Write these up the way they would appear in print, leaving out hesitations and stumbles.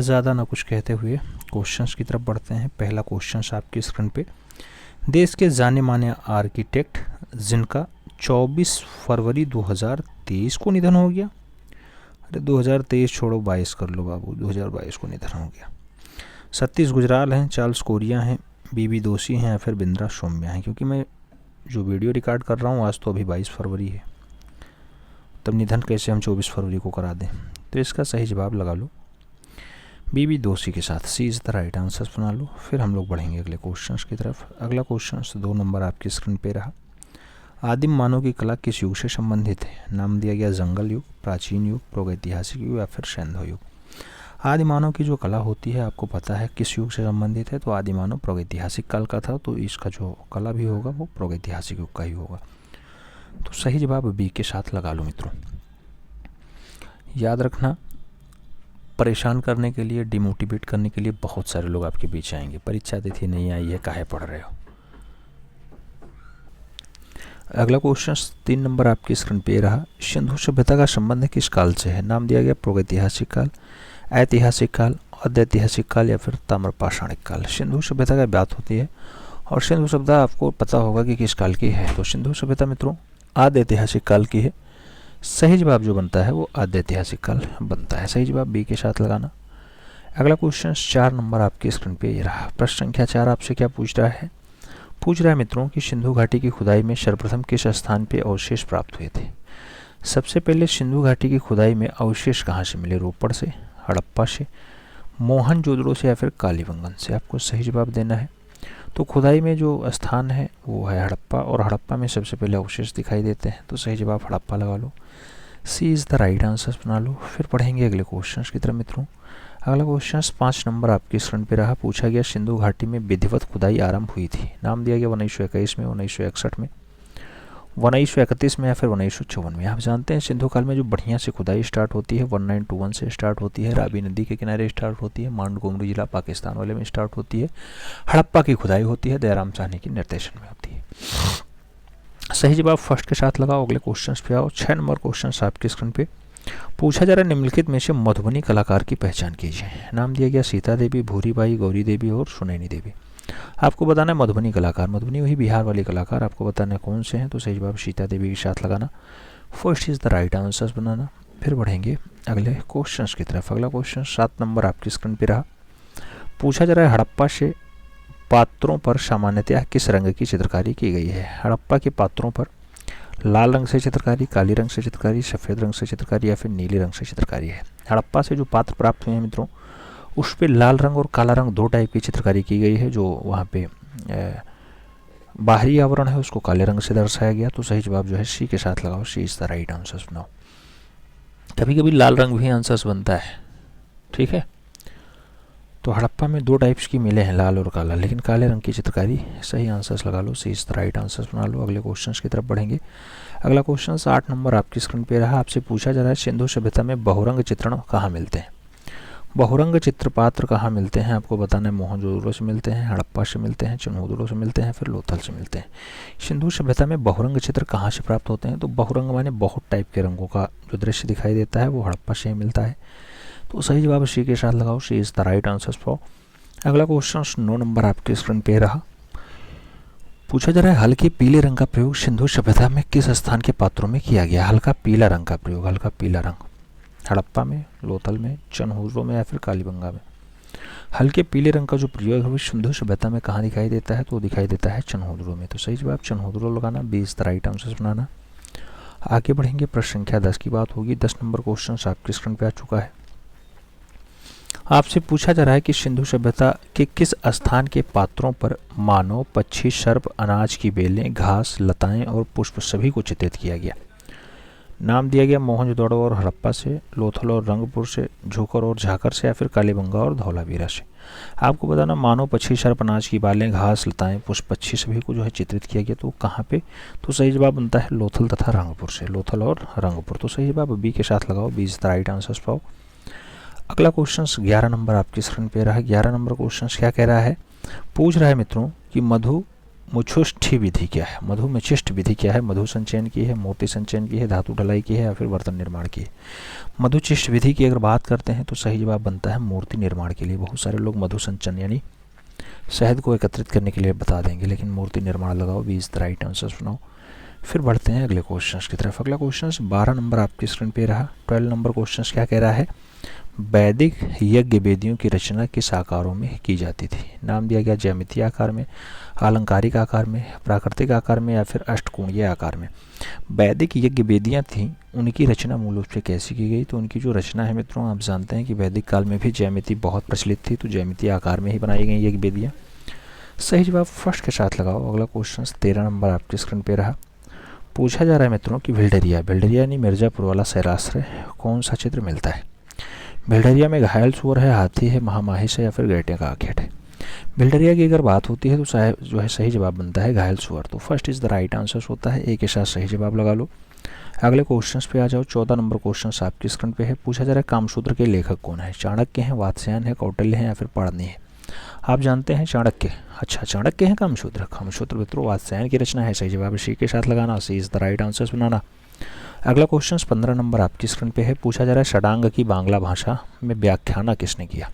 ज़्यादा ना कुछ कहते हुए क्वेश्चंस की तरफ बढ़ते हैं। पहला क्वेश्चंस आपकी स्क्रीन पे, देश के जाने माने आर्किटेक्ट जिनका 24 फरवरी 2023 को निधन हो गया। अरे 2023 छोड़ो, 22 कर लो बाबू, 2022 को निधन हो गया। सतीश गुजराल हैं, चार्ल्स कोरिया हैं, बीबी दोषी हैं या फिर बिंद्रा सौम्या हैं। क्योंकि मैं जो वीडियो रिकॉर्ड कर रहा हूँ आज तो अभी 22 फरवरी है, तब निधन कैसे हम 24 फरवरी को करा दें। तो इसका सही जवाब लगा लो बीबी दोषी के साथ, सी इज़ द राइट आंसर बना लो। फिर हम लोग बढ़ेंगे अगले क्वेश्चंस की तरफ। अगला क्वेश्चंस 2 नंबर आपकी स्क्रीन पे रहा। आदिम मानव की कला किस युग से संबंधित है। नाम दिया गया जंगल युग, प्राचीन युग, प्रागैतिहासिक युग या फिर सैन्य युग। आदि मानव की जो कला होती है आपको पता है किस युग से संबंधित है, तो आदि मानव प्रागैतिहासिक काल का था, तो इसका जो कला भी होगा वो प्रागैतिहासिक युग का ही होगा। तो सही जवाब बी के साथ लगा लो मित्रों। याद रखना, परेशान करने के लिए, डिमोटिवेट करने के लिए बहुत सारे लोग आपके बीच आएंगे। परीक्षा तिथि नहीं आई है, काहे पढ़ रहे हो। अगला क्वेश्चन 3 नंबर आपकी स्क्रीन पे रहा। सिंधु सभ्यता का संबंध किस काल से है। नाम दिया गया प्रागैतिहासिक काल, ऐतिहासिक काल, अद्यैतिहासिक काल या फिर ताम्रपाषाणिक काल। सिंधु सभ्यता की बात होती है और सिंधु सभ्यता आपको पता होगा कि किस काल की है। तो सिंधु सभ्यता मित्रों आद्यैतिहासिक काल की है। सही जवाब जो बनता है वो आद्यैतिहासिक काल बनता है। सही जवाब बी के साथ लगाना। अगला क्वेश्चन 4 नंबर आपकी स्क्रीन पे ये रहा। प्रश्न संख्या 4 आपसे क्या पूछ रहा है। पूछ रहा है मित्रों कि सिंधु घाटी की खुदाई में सर्वप्रथम किस स्थान पे अवशेष प्राप्त हुए थे। सबसे पहले सिंधु घाटी की खुदाई में अवशेष कहाँ से मिले। रोपड़ से, हड़प्पा से, मोहनजोदड़ो से या फिर कालीबंगन से। आपको सही जवाब देना है। तो खुदाई में जो स्थान है वो है हड़प्पा, और हड़प्पा में सबसे पहले अवशेष दिखाई देते हैं, तो सही जवाब हड़प्पा लगा लो। सी इज़ द राइट आंसर बना लो। फिर पढ़ेंगे अगले क्वेश्चन की तरफ मित्रों। अगला क्वेश्चन 5 नंबर आपकी स्क्रीन पे रहा। पूछा गया सिंधु घाटी में विधिवत खुदाई आरंभ हुई थी। नाम दिया गया 1921 में, 1961 में, 1931 में या फिर 1954 में। आप जानते हैं सिंधु काल में जो बढ़िया से खुदाई स्टार्ट होती है 1921 से स्टार्ट होती है, रावी नदी के किनारे स्टार्ट होती है, मांडगोमरी जिला पाकिस्तान वाले में स्टार्ट होती है। हड़प्पा की खुदाई होती है दयाराम साहनी के निर्देशन में होती है। सही जवाब फर्स्ट के साथ लगाओ। अगले क्वेश्चन पे आओ। 6 नंबर क्वेश्चन आपकी स्क्रीन पे पूछा जा रहा है निम्नलिखित में से मधुबनी कलाकार की पहचान कीजिए। नाम दिया गया सीता देवी, भूरीबाई, गौरी देवी और सुनैनी देवी। आपको बताना है मधुबनी कलाकार, मधुबनी वही बिहार वाली कलाकार, आपको बताना है कौन से हैं। तो सही जवाब सीता देवी के साथ लगाना। First is the right answer बनाना। फिर बढ़ेंगे अगले क्वेश्चन की तरफ। अगला क्वेश्चन 7 नंबर आपकी स्क्रीन पर रहा। पूछा जा रहा है हड़प्पा से पात्रों पर सामान्यतः किस रंग की चित्रकारी की गई है। हड़प्पा के पात्रों पर लाल रंग से चित्रकारी, काली रंग से चित्रकारी, सफ़ेद रंग से चित्रकारी या फिर नीले रंग से चित्रकारी है। हड़प्पा से जो पात्र प्राप्त हुए हैं मित्रों उस पर लाल रंग और काला रंग 2 टाइप की चित्रकारी की गई है। जो वहाँ पे बाहरी आवरण है उसको काले रंग से दर्शाया गया। तो सही जवाब जो है सी के साथ लगाओ। C is the right answer बनाओ। कभी कभी लाल रंग भी आंसर बनता है, ठीक है। तो हड़प्पा में 2 टाइप्स की मिले हैं, लाल और काला, लेकिन काले रंग की चित्रकारी। सही आंसर्स लगा लो। सी इज़ द राइट आंसर्स बना लो। अगले क्वेश्चन की तरफ बढ़ेंगे। अगला क्वेश्चन 8 नंबर आपकी स्क्रीन पे रहा। आपसे पूछा जा रहा है सिंधु सभ्यता में बहुरंग चित्रण कहाँ मिलते हैं। बहुरंग चित्रपात्र कहाँ मिलते हैं आपको बताना है। मोहनजोदड़ो से मिलते हैं, हड़प्पा से मिलते हैं, चन्होदड़ो से मिलते हैं, फिर लोथल से मिलते हैं। सिंधु सभ्यता में बहुरंग चित्र कहाँ से प्राप्त होते हैं। तो बहुरंग माने बहुत टाइप के रंगों का जो दृश्य दिखाई देता है वो हड़प्पा से ही मिलता है। तो सही जवाब सी के साथ लगाओ। C is the right answer for. अगला क्वेश्चन 9 नंबर आपके स्क्रीन पे रहा। पूछा जा रहा है हल्के पीले रंग का प्रयोग सिंधु सभ्यता में किस स्थान के पात्रों में किया गया। हल्का पीला रंग का प्रयोग, हल्का पीला रंग हड़प्पा में, लोथल में, चन्होदड़ो में या फिर कालीबंगा में। हल्के पीले रंग का जो प्रयोग है वो सिंधु सभ्यता में कहाँ दिखाई देता है। तो दिखाई देता है चन्होदड़ो में। तो सही जवाब चन्होदड़ो लगाना। 20 द राइट आंसर बनाना। आगे बढ़ेंगे। प्रश्न संख्या 10 की बात होगी। 10 नंबर क्वेश्चन आपके स्क्रीन पे आ चुका है। आपसे पूछा जा रहा है कि सिंधु सभ्यता के किस स्थान के पात्रों पर मानव, पक्षी, सर्प, अनाज की बेलें, घास, लताएं और पुष्प सभी को चित्रित किया गया। नाम दिया गया मोहनजोदड़ो और हड़प्पा से, लोथल और रंगपुर से, झोकर और झाकर से या फिर कालीबंगा और धौलावीरा से। आपको बताना मानव, पक्षी, सर्प, अनाज की बालें, घास, लताएं, पुष्प, पक्षी सभी को जो है चित्रित किया गया। तो कहाँ पे। तो सही जवाब बनता है लोथल तथा रंगपुर से, लोथल और रंगपुर। तो सही जवाब बी के साथ लगाओ। 20 द राइट आंसर पाओ। अगला क्वेश्चन 11 नंबर आपकी स्क्रीन पे रहा। 11 नंबर क्वेश्चन क्या कह रहा है। पूछ रहा है मित्रों कि मधु मुछुष्टि विधि क्या है? मधुमेचिष्ट विधि क्या है? मधु संचयन की है, मोती संचयन की है, धातु ढलाई की है या फिर बर्तन निर्माण की है? मधुचिष्ट विधि की अगर बात करते हैं तो सही जवाब बनता है मूर्ति निर्माण के लिए। बहुत सारे लोग मधु संचयन यानी शहद को एकत्रित करने के लिए बता देंगे, लेकिन मूर्ति निर्माण लगाओ, B is the right answer सुनाओ। फिर बढ़ते हैं अगले क्वेश्चन की तरफ। अगला क्वेश्चन 12 नंबर आपकी स्क्रीन पे रहा। 12 नंबर क्वेश्चन क्या कह रहा है? वैदिक यज्ञ वेदियों की रचना किस आकारों में की जाती थी? नाम दिया गया ज्यामितीय आकार में, आलंकारिक आकार में, प्राकृतिक आकार में या फिर अष्टकोणीय आकार में। वैदिक यज्ञ वेदियाँ थीं, उनकी रचना मूल रूप से कैसी की गई? तो उनकी जो रचना है मित्रों, आप जानते हैं कि वैदिक काल में भी ज्यामिति बहुत प्रचलित थी, तो ज्यामितीय आकार में ही बनाई गई यज्ञ वेदियाँ। सही जवाब फर्स्ट के साथ लगाओ। अगला क्वेश्चन 13 नंबर आपकी स्क्रीन पे रहा। पूछा जा रहा है मित्रों कि भिल्डरिया यानी मिर्जापुर वाला शैलाश्रय कौन सा चित्र मिलता है? भिल्डरिया में घायल सुअर है, हाथी है, महामाहिष है या फिर गैंटे का आखेट है? भिल्डरिया की अगर बात होती है तो जो है सही जवाब बनता है घायल सुअर। तो first is the right answer होता है, एक के साथ सही जवाब लगा लो। अगले क्वेश्चन पे आ जाओ। 14 नंबर क्वेश्चन आपकी स्क्रीन पे है। पूछा जा रहा है कामसूत्र के लेखक कौन है? चाणक्य हैं, वात्स्यायन है, कौटिल्य है या फिर पाणिनि है? आप जानते हैं चाणक्य। अच्छा, चाणक्य हैं कामसूत्र। कामसूत्र मित्रों वात्स्यायन की रचना है। सही जवाब सी के साथ लगाना, सी इज द राइट आंसर बनाना। अगला क्वेश्चन 15 नंबर आपकी स्क्रीन पे है। पूछा जा रहा है षडांग की बांग्ला भाषा में व्याख्यान किसने किया?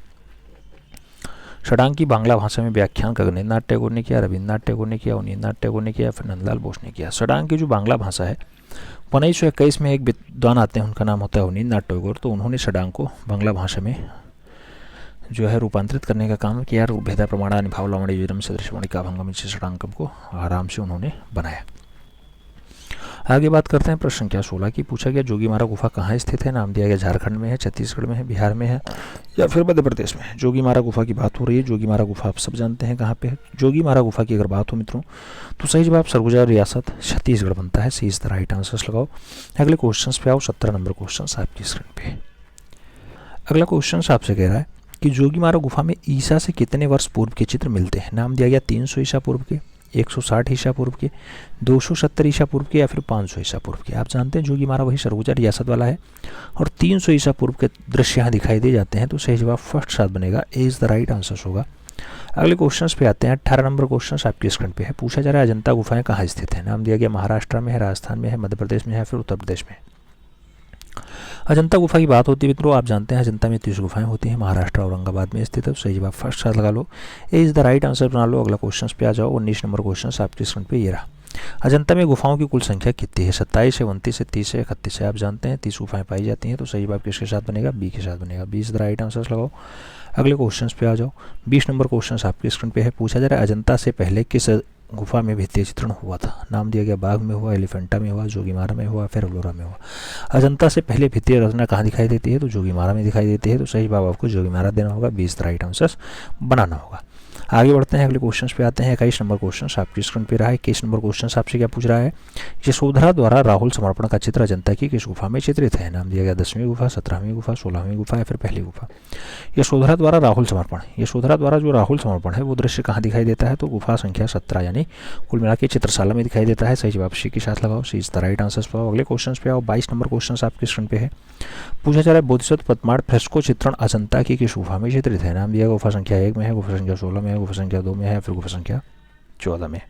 षडांग की बांग्ला भाषा में व्याख्यान गगनेन्द्रनाथ टैगोर ने किया, रविन्द्रनाथ टैगोर ने किया, अवनींद्रनाथ टैगोर ने किया या फिर नंदलाल बोस ने किया? षडांग की जो बांग्ला भाषा है 1921 में एक विद्वान आते हैं, उनका नाम होता है अवनींद्रनाथ टैगोर। तो उन्होंने षडांग को बांग्ला भाषा में जो है रूपांतरित करने का काम किया। भेदा प्रमाणा निभाव लावणी विरम सदृशवाणी का भंगम षडांगम को आराम से उन्होंने बनाया। आगे बात करते हैं प्रश्न संख्या 16 की। पूछा गया जोगीमारा गुफा कहाँ स्थित है? नाम दिया गया झारखंड में है, छत्तीसगढ़ में है, बिहार में है या फिर मध्य प्रदेश में है? जोगीमारा गुफा की बात हो रही है। जोगीमारा गुफा आप सब जानते हैं कहाँ पे है। जोगीमारा गुफा की अगर बात हो मित्रों तो सही जवाब सरगुजा रियासत छत्तीसगढ़ बनता है। सी इज द राइट आंसर लगाओ। अगले क्वेश्चन पे आओ। 17 नंबर क्वेश्चन आपकी स्क्रीन पे। अगला क्वेश्चन आपसे कह रहा है कि जोगीमारा गुफा में ईसा से कितने वर्ष पूर्व के चित्र मिलते हैं? नाम दिया गया 300 ईसा पूर्व के, 160 ईसा पूर्व के, 270 ईसा पूर्व के या फिर 500 ईसा पूर्व के? आप जानते हैं जोगीमारा वही सरगुजा रियासत वाला है और 300 ईसा पूर्व के दृश्य यहाँ दिखाई दे जाते हैं। तो सही जवाब फर्स्ट साथ बनेगा, ए इज द राइट आंसर होगा। अगले क्वेश्चन पे आते हैं। 18 नंबर क्वेश्चन आपकी स्क्रीन पे है। पूछा जा रहा है अजंता गुफाएं कहाँ स्थित है? नाम दिया गया महाराष्ट्र में है, राजस्थान में है, मध्य प्रदेश में है, फिर उत्तर प्रदेश में। अजंता गुफा की बात होती है मित्रों, आप जानते हैं अजंता में 30 गुफाएं होती हैं, महाराष्ट्र औरंगाबाद में स्थित है। सही जवाब फर्स्ट साथ लगा लो, ए इज द राइट आंसर बना लो। अगला क्वेश्चन पे आ जाओ। 19 नंबर क्वेश्चन आपकी स्क्रीन पे ये रहा। अजंता में गुफाओं की कुल संख्या कितनी है? 27 है, 29 है, 30 है, 31 है? आप जानते हैं 30 गुफाएं पाई जाती हैं। तो सही जवाब किसके साथ बनेगा? बी के साथ बनेगा, B is the right answer लगाओ। अगले क्वेश्चन पे आ जाओ। 20 नंबर क्वेश्चन आपकी स्क्रीन पे है। पूछा जा रहा है अजंता से पहले किस गुफा में भित्ति चित्रण हुआ था? नाम दिया गया बाघ में हुआ, एलिफेंटा में हुआ, जोगीमारा में हुआ, फिर अलोरा में हुआ? अजंता से पहले भित्तीय रचना कहाँ दिखाई देती है? तो जोगीमारा में दिखाई देती है। तो सही जवाब आपको जोगीमारा देना होगा, 20 राइट आंसर बनाना होगा। आगे बढ़ते हैं, अगले क्वेश्चन पे आते हैं। 21 नंबर क्वेश्चन आपकी स्क्रीन पे रहा है। 21 नंबर क्वेश्चन आपसे क्या पूछ रहा है? यशोधरा द्वारा राहुल समर्पण का चित्र अजंता की किस गुफा में चित्रित है? नाम दिया गया 10वीं गुफा, 17वीं गुफा, 16वीं गुफा या फिर पहली गुफा? यशोधरा द्वारा राहुल समर्पण, यशोधरा द्वारा जो राहुल समर्पण है वो दृश्य कहाँ दिखाई देता है? तो गुफा संख्या 17 यानी कुल मिला के चित्रशाला में दिखाई देता है। सही जवाब सी के साथ लगाओ, सी इज द राइट आंसर पाओ। अगले क्वेश्चन पे आओ। 22 नंबर क्वेश्चन आपकी स्क्रीन पे है। पूछा जा रहा है बोधिसत्व पद्माड़ फ्रेस्को चित्रण अजंता की किस गुफा में चित्रित है? नाम दिया गुफा संख्या 1 में है, गुफा संख्या 16 में है, गुफा संख्या 2 में है, फिर गुफा संख्या 14 में।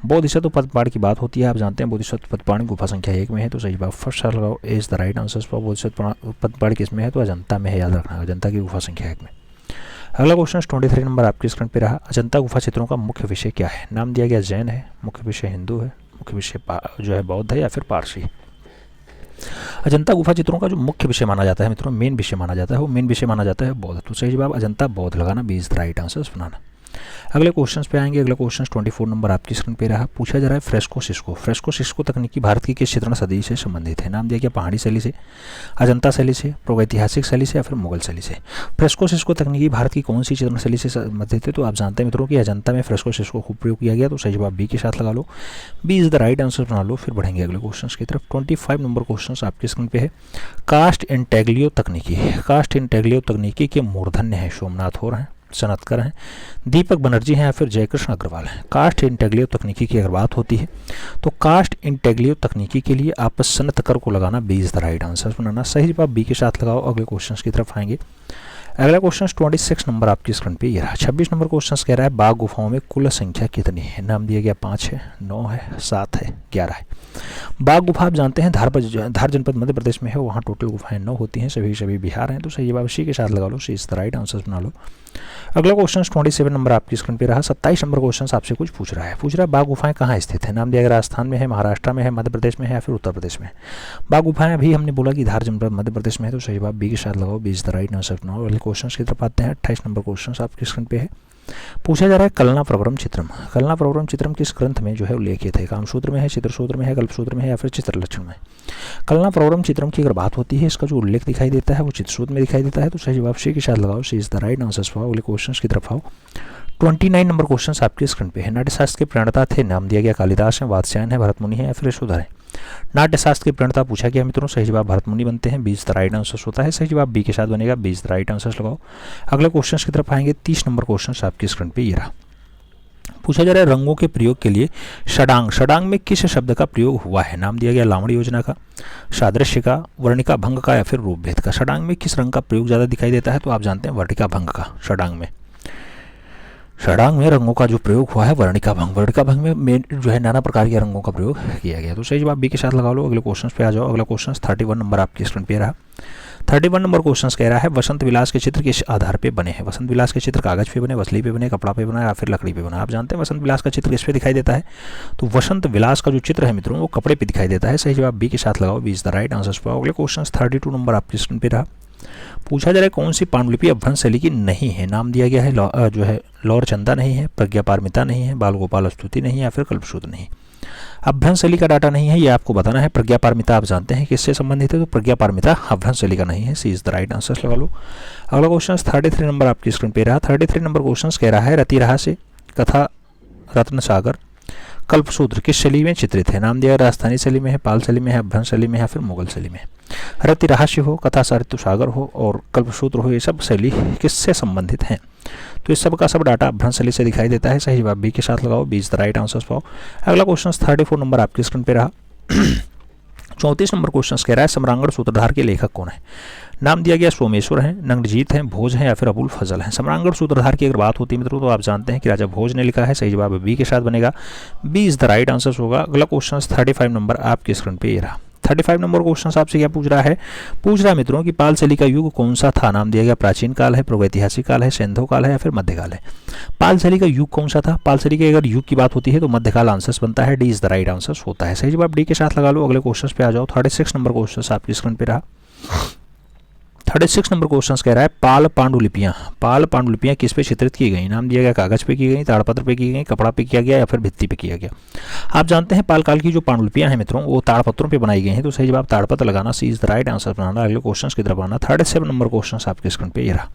बोधिसत्व पद्माड़ की बात होती है, आप जानते हैं बोधिसत्व पद्माड़ गुफा संख्या 1 में है। तो सही जवाब फर्स्ट साल लगाओ, ए इज द राइट आंसर पाओ। बोधिसत्व पद्माड़ किस में है? तो अजंता में है, याद रखना, अजंता की गुफा संख्या 1 में। अगला क्वेश्चन 23 नंबर आपकी स्क्रीन पे रहा। अजंता गुफा चित्रों का मुख्य विषय क्या है? नाम दिया गया जैन है, मुख्य विषय हिंदू है, मुख्य विषय जो है बौद्ध है या फिर पारसी? अजंता गुफा चित्रों का जो मुख्य विषय माना जाता है मित्रों, मेन विषय माना जाता है, वो मेन विषय माना जाता है बौद्ध। तो सही जवाब अजंता बौद्ध लगाना, 20 राइट आंसर बनाना। अगले क्वेश्चन पे आएंगे। अगला क्वेश्चन 24 नंबर आपकी स्क्रीन पे रहा। पूछा जा रहा है फ्रेस्को सिस्को, फ्रेस्को सिस्को तकनीकी भारत की किस चित्रण सदी से संबंधित है? नाम दिया गया पहाड़ी शैली से, अजंता शैली से, प्रागैतिहासिक शैली से या फिर मुगल शैली से? फ्रेस्को सिस्को तकनीकी भारत की कौन सी चित्रण शैली से संबंधित है? तो आप जानते हैं मित्रों कि अजंता में फ्रेस्को सिस्को खूब प्रयोग किया गया। तो सही जवाब बी के साथ लगा लो, B is the right answer बना लो। फिर बढ़ेंगे अगले क्वेश्चन की तरफ। 25 नंबर क्वेश्चन आपकी स्क्रीन पे है। कास्ट इंटेग्लियो तकनीकी, कास्ट इंटेग्लियो तकनीकी के मूर्धन्य है सोमनाथ हो रहे हैं, सनतकर हैं, दीपक बनर्जी हैं या फिर जयकृष्ण अग्रवाल हैं? कास्ट इंटेग्लियो तकनीकी की अगर बात होती है तो कास्ट इंटेग्लियो तकनीकी के लिए आप सनतकर को लगाना, B is the right answer बनाना। सही जवाब बी के साथ लगाओ। अगले क्वेश्चन की तरफ आएंगे। अगला क्वेश्चन 26 नंबर आपकी स्क्रीन पे ये रहा। 26 नंबर क्वेश्चन कह रहा है बाघ गुफाओं में कुल संख्या कितनी है। नाम दिया गया 5 है, 9 है, 7 है, 11 है। बाघ गुफा आप जानते हैं धार जनपद मध्य प्रदेश में है, वहाँ टोटल गुफाएं 9 होती हैं, सभी बिहार हैं, तो सही जवाब सी के साथ लगा लो, सी इज द राइट आंसर बना लो। अगला क्वेश्चन 27 नंबर आपकी स्क्रीन पे रहा। 27 नंबर क्वेश्चन आपसे कुछ पूछ रहा है बाघ गुफाएं कहाँ स्थित है। नाम दिया गया राजस्थान में है, महाराष्ट्र में है, मध्य प्रदेश में है या फिर उत्तर प्रदेश में है। बाघ गुफाएं अभी हमने बोला कि धार जनपद मध्य प्रदेश में है, तो सही जवाब बी के साथ लगाओ, B is the right answer बनाओ। अगले क्वेश्चन की तरफ आते हैं। 28 नंबर क्वेश्चन आपकी स्क्रीन पे है। पूछा जा रहा है कलना प्रवरम चित्रम। कलना प्रवरम चित्रम किस ग्रंथ में जो है उल्लेखित है। कामसूत्र में है, चित्रसूत्र में है, कल्पसूत्र में है या फिर चित्रलक्षण में। कलना प्रवरम चित्रम की अगर बात होती है, इसका जो उल्लेख दिखाई देता है वो चित्रसूत्र में दिखाई देता है, तो सही जवाब सी के साथ लगाओ, सी इज द राइट आंसर। अगले क्वेश्चन की तरफ आओ। 29 नंबर क्वेश्चन आपके स्क्रीन पे है। नाट्यशास्त्र के प्रणेता थे। नाम दिया गया कालिदास है, वात्स्यायन है, भरतमुनि है या फिर यशोधर है। नाट्यशास्त्र के प्रणेता पूछा गया मित्रों, सही जवाब भरतमुनि बनते हैं, 20 द राइट आंसर होता है, सही जवाब बी के साथ बनेगा, 20 द राइट आंसर लगाओ। अगले क्वेश्चन की तरफ आएंगे। 30 नंबर क्वेश्चन आपकी स्क्रीन पे ये रहा। पूछा जा रहा है रंगों के प्रयोग के लिए षडांग। षडांग में किस शब्द का प्रयोग हुआ है। नाम दिया गया लावणी योजना का, सादृश्य का, वर्णिका भंग का या फिर रूप भेद का। षडांग में किस रंग का प्रयोग ज़्यादा दिखाई देता है, तो आप जानते हैं वर्णिका भंग का। षडांग में रंगों का जो प्रयोग हुआ है वर्णिका भंग। वर्णिका भंग में जो है नाना प्रकार के रंगों का प्रयोग किया गया, तो सही जवाब बी के साथ लगा लो। अगले क्वेश्चन पे आ जाओ। अगला क्वेश्चन 31 नंबर आपकी स्क्रीन पे रहा। 31 नंबर क्वेश्चन कह रहा है वसंत विलास के चित्र किस आधार पे बने हैं। वसंत विलास के चित्र कागज पे बने, वसली पे बने, कपड़ा पे बना या फिर लकड़ी पे बना। आप जानते हैं वसंत विलास का चित्र किस पे दिखाई देता है, तो वसंत विलास का जो चित्र है मित्रों वो कपड़े पे दिखाई देता है, सही जवाब बी के साथ लगाओ, B is the right answer. अगले क्वेश्चन 32 नंबर आपकी स्क्रीन पे रहा। पूछा जा रहा है कौन सी पांडुलिपि अभ्रंश शैली की नहीं है। नाम दिया गया है जो है लौर चंदा नहीं है, प्रज्ञा पारमिता नहीं है, बाल गोपाल स्तुति नहीं है या फिर कल्पसूत्र नहीं। अभ्रंश शैली का डाटा नहीं है, ये आपको बताना है। प्रज्ञा पारमिता आप जानते हैं किससे संबंधित है, तो प्रज्ञा पारमिता अभ्रंश शैली का नहीं है, सी इज द राइट आंसर लगा लो। अगला क्वेश्चन 33 नंबर आपकी स्क्रीन पे रहा। 33 नंबर क्वेश्चन कह रहा है रति रहा से कथा रत्न सागर कल्पसूत्र किस शैली में चित्रित है। नाम दिया राजस्थानी शैली में है, पाल शैली में है, अभ्रंश शैली में है या फिर मुगल शैली में। रति रहस्य हो, कथा सारित्य सागर हो और कल्पसूत्र हो, ये सब शैली किससे संबंधित हैं, तो इस सब का सब डाटा अभ्रंश शैली से दिखाई देता है, सही जवाब बी के साथ लगाओ, B is the right answer पाओ। अगला क्वेश्चन 34 नंबर आपकी स्क्रीन पे रहा। 34 नंबर क्वेश्चन कह रहा है सम्रांगण सूत्रधार के लेखक कौन है। नाम दिया गया सोमेश्वर हैं, नंगजीत हैं, भोज हैं या फिर अबुल फजल हैं। सम्रांगण सूत्रधार की अगर बात होती है मित्रों तो आप जानते हैं कि राजा भोज ने लिखा है, सही जवाब बी के साथ बनेगा, B is the right answer होगा। अगला क्वेश्चन 35 नंबर आपकी स्क्रीन पे ये रहा। 35 नंबर क्वेश्चन आपसे क्या पूछ रहा है मित्रों कि पाल शैली का युग कौन सा था। नाम दिया गया प्राचीन काल है, प्रागैतिहासिक काल है, सिंधु काल है या फिर मध्यकाल है। पाल शैली का युग कौन सा था। पाल शैली के अगर युग की बात होती है तो मध्यकाल आंसर बनता है, D is the right answer होता है, सही जवाब डी के साथ लगा लो। अगले क्वेश्चन पे आ जाओ। 36 नंबर क्वेश्चन आपकी स्क्रीन पे रहा। 36 नंबर क्वेश्चन कह रहा है पाल पांडुलिपियां किस पे चित्रित की गई। नाम दिया गया कागज पे की गई, ताड़पत्र पे की गई, कपड़ा पे किया गया या फिर भित्ति पे किया गया। आप जानते हैं पाल काल की जो पांडुलिपियां हैं मित्रों वो ताड़पत्रों पे बनाई गई हैं, तो सही जवाब ताड़पत्र लगाना, सी इज द राइट आंसर बनाना। अगले क्वेश्चन की तरफ आना। 37 नंबर क्वेश्चन आपके स्क्रीन पे ये रहा।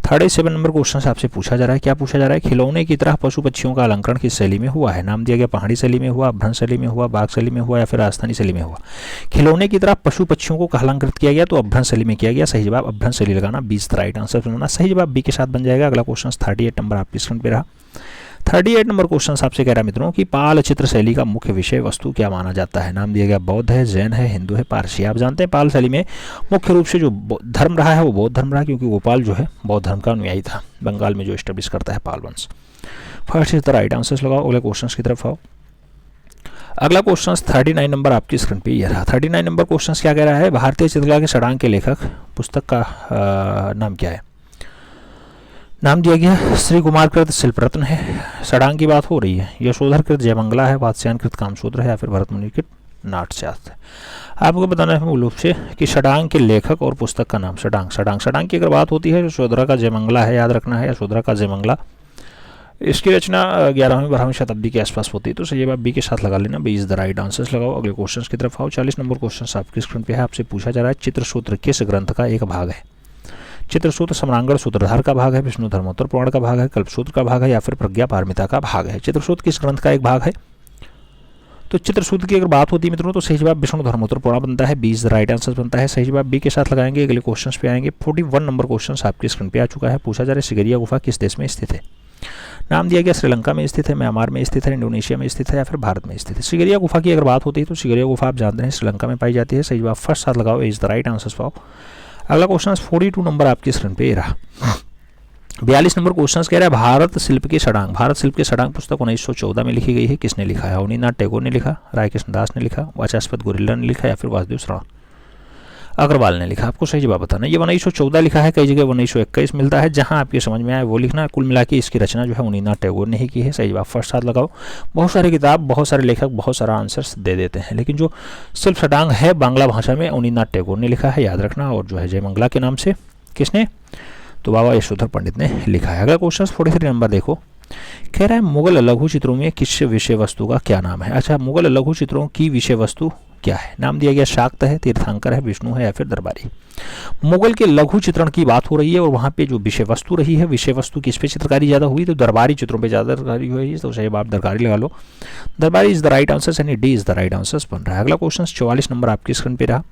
37 नंबर क्वेश्चन आपसे पूछा जा रहा है, क्या पूछा जा रहा है खिलौने की तरह पशु पक्षियों का अलंकरण किस शैली में हुआ है। नाम दिया गया पहाड़ी शैली में हुआ, अभ्रंश शैली में हुआ, बाघ शैली में हुआ या फिर राजस्थानी शैली में हुआ। खिलौने की तरह पशु पक्षियों को अलंकृत किया गया तो अभ्रंश शैली में किया गया, सही जवाब अभ्रंश शैली लगाना, 20 राइट आंसर बनाना, सही जवाब बी के साथ बन जाएगा। अगला क्वेश्चन 38 नंबर आपकी स्क्रीन पे रहा। 38 नंबर क्वेश्चन आपसे कह रहा है मित्रों कि पाल चित्र शैली का मुख्य विषय वस्तु क्या माना जाता है। नाम दिया गया बौद्ध है, जैन है, हिंदू है, पारसी। आप जानते हैं पाल शैली में मुख्य रूप से जो धर्म रहा है वो बौद्ध धर्म रहा, क्योंकि गोपाल जो है बौद्ध धर्म का अनुयायी था, बंगाल में जो एस्टेब्लिश करता है पाल वंश। First is the right answer लगाओ। अगले क्वेश्चन की तरफ आओ। अगला क्वेश्चन 39 नंबर आपकी स्क्रीन पे ये रहा। 39 नंबर क्वेश्चन क्या कह रहा है भारतीय चित्रकला के षडांग के लेखक पुस्तक का नाम क्या है। नाम दिया गया श्री कुमार कृत शिल्परत्न है, षडांग की बात हो रही है, यशोधर कृत जयमंगला है, वात्स्यायन कृत कामसूत्र है या फिर भरतमुनि कृत नाट्यशास्त्र है। आपको बताना है मूल रूप से कि षडांग के लेखक और पुस्तक का नाम। षडांग की अगर बात होती है यशोधरा का जयमंगला है, याद रखना है यशोधरा का जयमंगला। इसकी रचना 11वीं-12वीं शताब्दी के आसपास होती है, तो सही जवाब बी के साथ लगा लेना, B is the right answer लगाओ। अगले क्वेश्चन की तरफ आओ। 40 नंबर क्वेश्चन आपकी स्क्रीन पे है। आपसे पूछा जा रहा है चित्रसूत्र किस ग्रंथ का एक भाग है। चित्रसूत्र सम्रांगण सूत्रधार का भाग है, विष्णु धर्मोत्तर पुराण का भाग है, कल्पसूत्र का भाग है या फिर प्रज्ञा पारमिता का भाग है। चित्रसूत्र किस ग्रंथ का एक भाग है, तो चित्रसूत्र की अगर बात होती है मित्रों तो सही जवाब विष्णु धर्मोत्तर पुराण बनता है, B is the right answer बनता है, सही जवाब बी के साथ लगाएंगे। अगले क्वेश्चन पे आएंगे। 41 नंबर क्वेश्चन आपकी स्क्रीन पे आ चुका है। पूछा जा रहा है सिगरिया गुफा किस देश में स्थित है। नाम दिया गया श्रीलंका में स्थित है, म्यांमार में स्थित है, इंडोनेशिया में स्थित है या फिर भारत में स्थित है। सिगरिया गुफा की अगर बात होती है तो सिगरिया गुफा आप जानते हैं श्रीलंका में पाई जाती है, सही जवाब फर्स्ट साथ लगाओ, इज द राइट आंसर पाओ। अगला क्वेश्चन 42 नंबर आपकी स्क्रीन पे ये रहा। 42 नंबर क्वेश्चन कह रहा है भारत शिल्प की षडांग। भारत शिल्प की षडांग पुस्तक 1914 में लिखी गई है, किसने लिखा है? अवनीनाथ टैगोर ने लिखा, राय कृष्णदास ने लिखा, वाचस्पत गुरिल्ला ने लिखा, या फिर वासुदेव शरण अग्रवाल ने लिखा। आपको सही जवाब बताना। ये 1914 लिखा है, कई जगह 1921 मिलता है, जहां आपके समझ में आए वो लिखना। कुल मिला के इसकी रचना जो है अवनीनाथ टैगोर ने ही की है। सही जवाब फर्स्ट हाथ लगाओ। बहुत सारे किताब, बहुत सारे लेखक बहुत सारा आंसर्स दे देते हैं, लेकिन जो शिल्प षडांग है बांग्ला भाषा में अवनीनाथ टैगोर ने लिखा है, याद रखना। और जो है जयमंगला के नाम से किसने? तो बाबा यशोधर पंडित ने लिखा है। अगला क्वेश्चन 43 नंबर देखो, कह रहा है मुगल लघु चित्रों में किस विषय वस्तु का क्या नाम है? अच्छा, मुगल लघु चित्रों की विषय वस्तु क्या है? नाम दिया गया शाक्त है, तीर्थंकर है, विष्णु है, या फिर दरबारी। मुगल के लघु चित्रण की बात हो रही है और वहां पे जो विषय वस्तु रही है, विषय वस्तु किस पे चित्रकारी ज्यादा हुई? तो दरबारी चित्रों पे ज्यादा चित्रकारी हुई। तो सही आप दरबारी लगा लो। दरबारी इज द राइट आंसर, यानी D is the right answer बन रहा है। अगला क्वेश्चन 44 नंबर आपकी स्क्रीन पे रहा।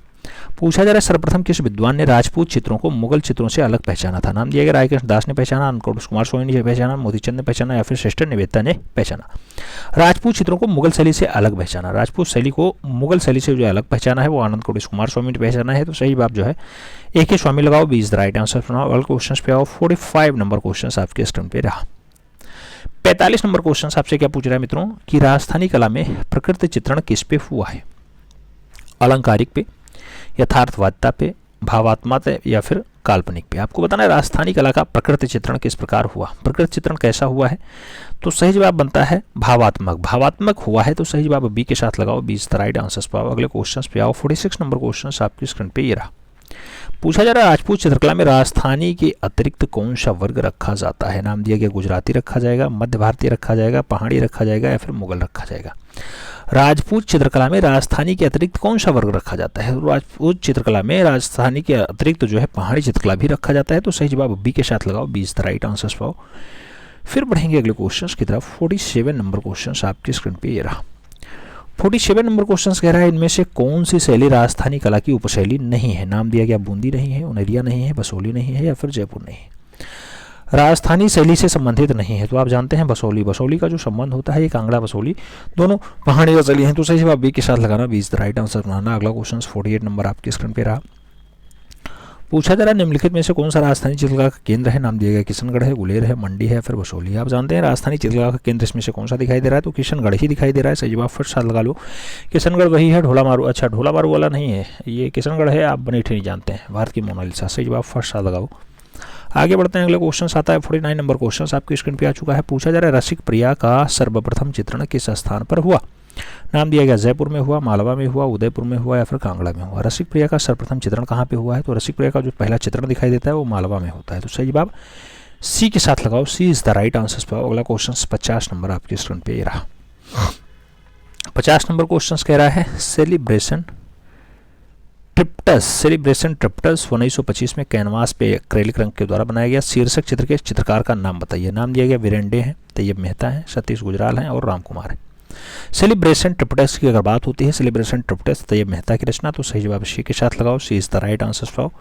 पूछा जा रहा है सर्वप्रथम किस विद्वान ने राजपूत चित्रों को मुगल चित्रों से अलग पहचाना था? नाम दिया गया राय कृष्ण दास ने पहचाना, अन्नपूर्ण कुमार स्वामी ने पहचाना, मोतीचंद ने पहचाना, या फिर श्रेष्ठ निवेदिता ने पहचाना। राजपूत चित्रों को मुगल शैली से अलग पहचाना, राजपूत शैली को मुगल शैली से जो अलग पहचाना है वो अन्नपूर्ण कुमार स्वामी ने पहचाना है। तो सही बात जो है एक ही स्वामी लगाओ, B is the right answer बनाओ। अगले क्वेश्चन पे आओ। 45 नंबर क्वेश्चन आपके स्क्रीन पे रहा। 45 नंबर क्वेश्चन आपसे क्या पूछ रहा है मित्रों कि राजस्थानी कला में प्रकृति चित्रण किस पे हुआ है? अलंकारिक पे, यथार्थवादिता पे, भावात्मा पे, या फिर काल्पनिक पे। आपको बताना है राजस्थानी कला का प्रकृति चित्रण किस प्रकार हुआ, प्रकृति चित्रण कैसा हुआ है। तो सही जवाब बनता है भावात्मक। भावात्मक हुआ है तो सही जवाब बी के साथ लगाओ, B is the right answer पाओ। अगले क्वेश्चन पे आओ। 46 नंबर क्वेश्चन आपकी स्क्रीन पे ये रहा। पूछा जा रहा है राजपूत चित्रकला में राजस्थानी के अतिरिक्त कौन सा वर्ग रखा जाता है? नाम दिया गया गुजराती रखा जाएगा, मध्य भारतीय रखा जाएगा, पहाड़ी रखा जाएगा, या फिर मुगल रखा जाएगा। राजपूत चित्रकला में राजस्थानी के अतिरिक्त कौन सा वर्ग रखा जाता है? राजपूत चित्रकला में राजस्थानी के अतिरिक्त जो है पहाड़ी चित्रकला भी रखा जाता है। तो सही जवाब बी के साथ लगाओ, B is the right answer पाओ। फिर बढ़ेंगे अगले क्वेश्चन की तरफ। 47 नंबर क्वेश्चन आपकी स्क्रीन पे ये रहा। 47 नंबर क्वेश्चन कह रहा है इनमें से कौन सी शैली राजस्थानी कला की उपशैली नहीं है? नाम दिया गया बूंदी नहीं है, उनरिया नहीं है, बसोली नहीं है, या फिर जयपुर नहीं है। राजस्थानी शैली से संबंधित नहीं है तो आप जानते हैं बसोली। बसोली का जो संबंध होता है ये कांगड़ा बसोली दोनों पहाड़ी शैली हैं। तो सही जवाब बी के साथ लगाना, B is the right answer बनाना। अगला क्वेश्चन 48 नंबर आपकी स्क्रीन पे रहा। पूछा जा रहा है निम्नलिखित में से कौन सा राजस्थानी चित्रकला का केंद्र है? नाम दिया गया किशनगढ़ है, गुलेर है, मंडी है, फिर बसोली। आप जानते हैं राजस्थानी चित्रकला का केंद्र इसमें से कौन सा दिखाई दे रहा है? तो किशनगढ़ ही दिखाई दे रहा है। सही जवाब फर्स्ट साथ लगा लो। किशनगढ़ वही है, ढोला मारू। अच्छा, ढोला मारू वाला नहीं है ये, किशनगढ़ है। आप बनेठी नहीं जानते हैं, भारत की मोनालिसा। सही जवाब फर्स्ट साथ लगाओ। आगे बढ़ते हैं। अगले क्वेश्चन आता है 49 नंबर क्वेश्चन आपकी स्क्रीन पे आ चुका है। पूछा जा रहा है रसिक प्रिया का सर्वप्रथम चित्रण किस स्थान पर हुआ? नाम दिया गया जयपुर में हुआ, मालवा में हुआ, उदयपुर में हुआ, या फिर कांगड़ा में हुआ। रसिक प्रिया का सर्वप्रथम चित्रण कहाँ पे हुआ है? तो रसिक प्रिया का जो पहला चित्रण दिखाई देता है वो मालवा में होता है। तो सही जवाब सी के साथ लगाओ, सी इज द राइट आंसर पाओ। अगला क्वेश्चन 50 नंबर आपकी स्क्रीन पे ये रहा। 50 नंबर क्वेश्चन कह रहा है सेलिब्रेशन ट्रिप्टस 1925 में कैनवास पे एक्रेलिक रंग के द्वारा बनाया गया शीर्षक चित्र के चित्रकार का नाम बताइए। नाम दिया गया वीरेंडे हैं, तैयब मेहता हैं, सतीश गुजराल हैं, और राम कुमार है। सेलिब्रेशन ट्रिप्टस की अगर बात होती है, सेलिब्रेशन ट्रिप्टस तैयब मेहता की रचना। तो सही जवाब सी के साथ लगाओ, सी इज द राइट आंसर पाओ।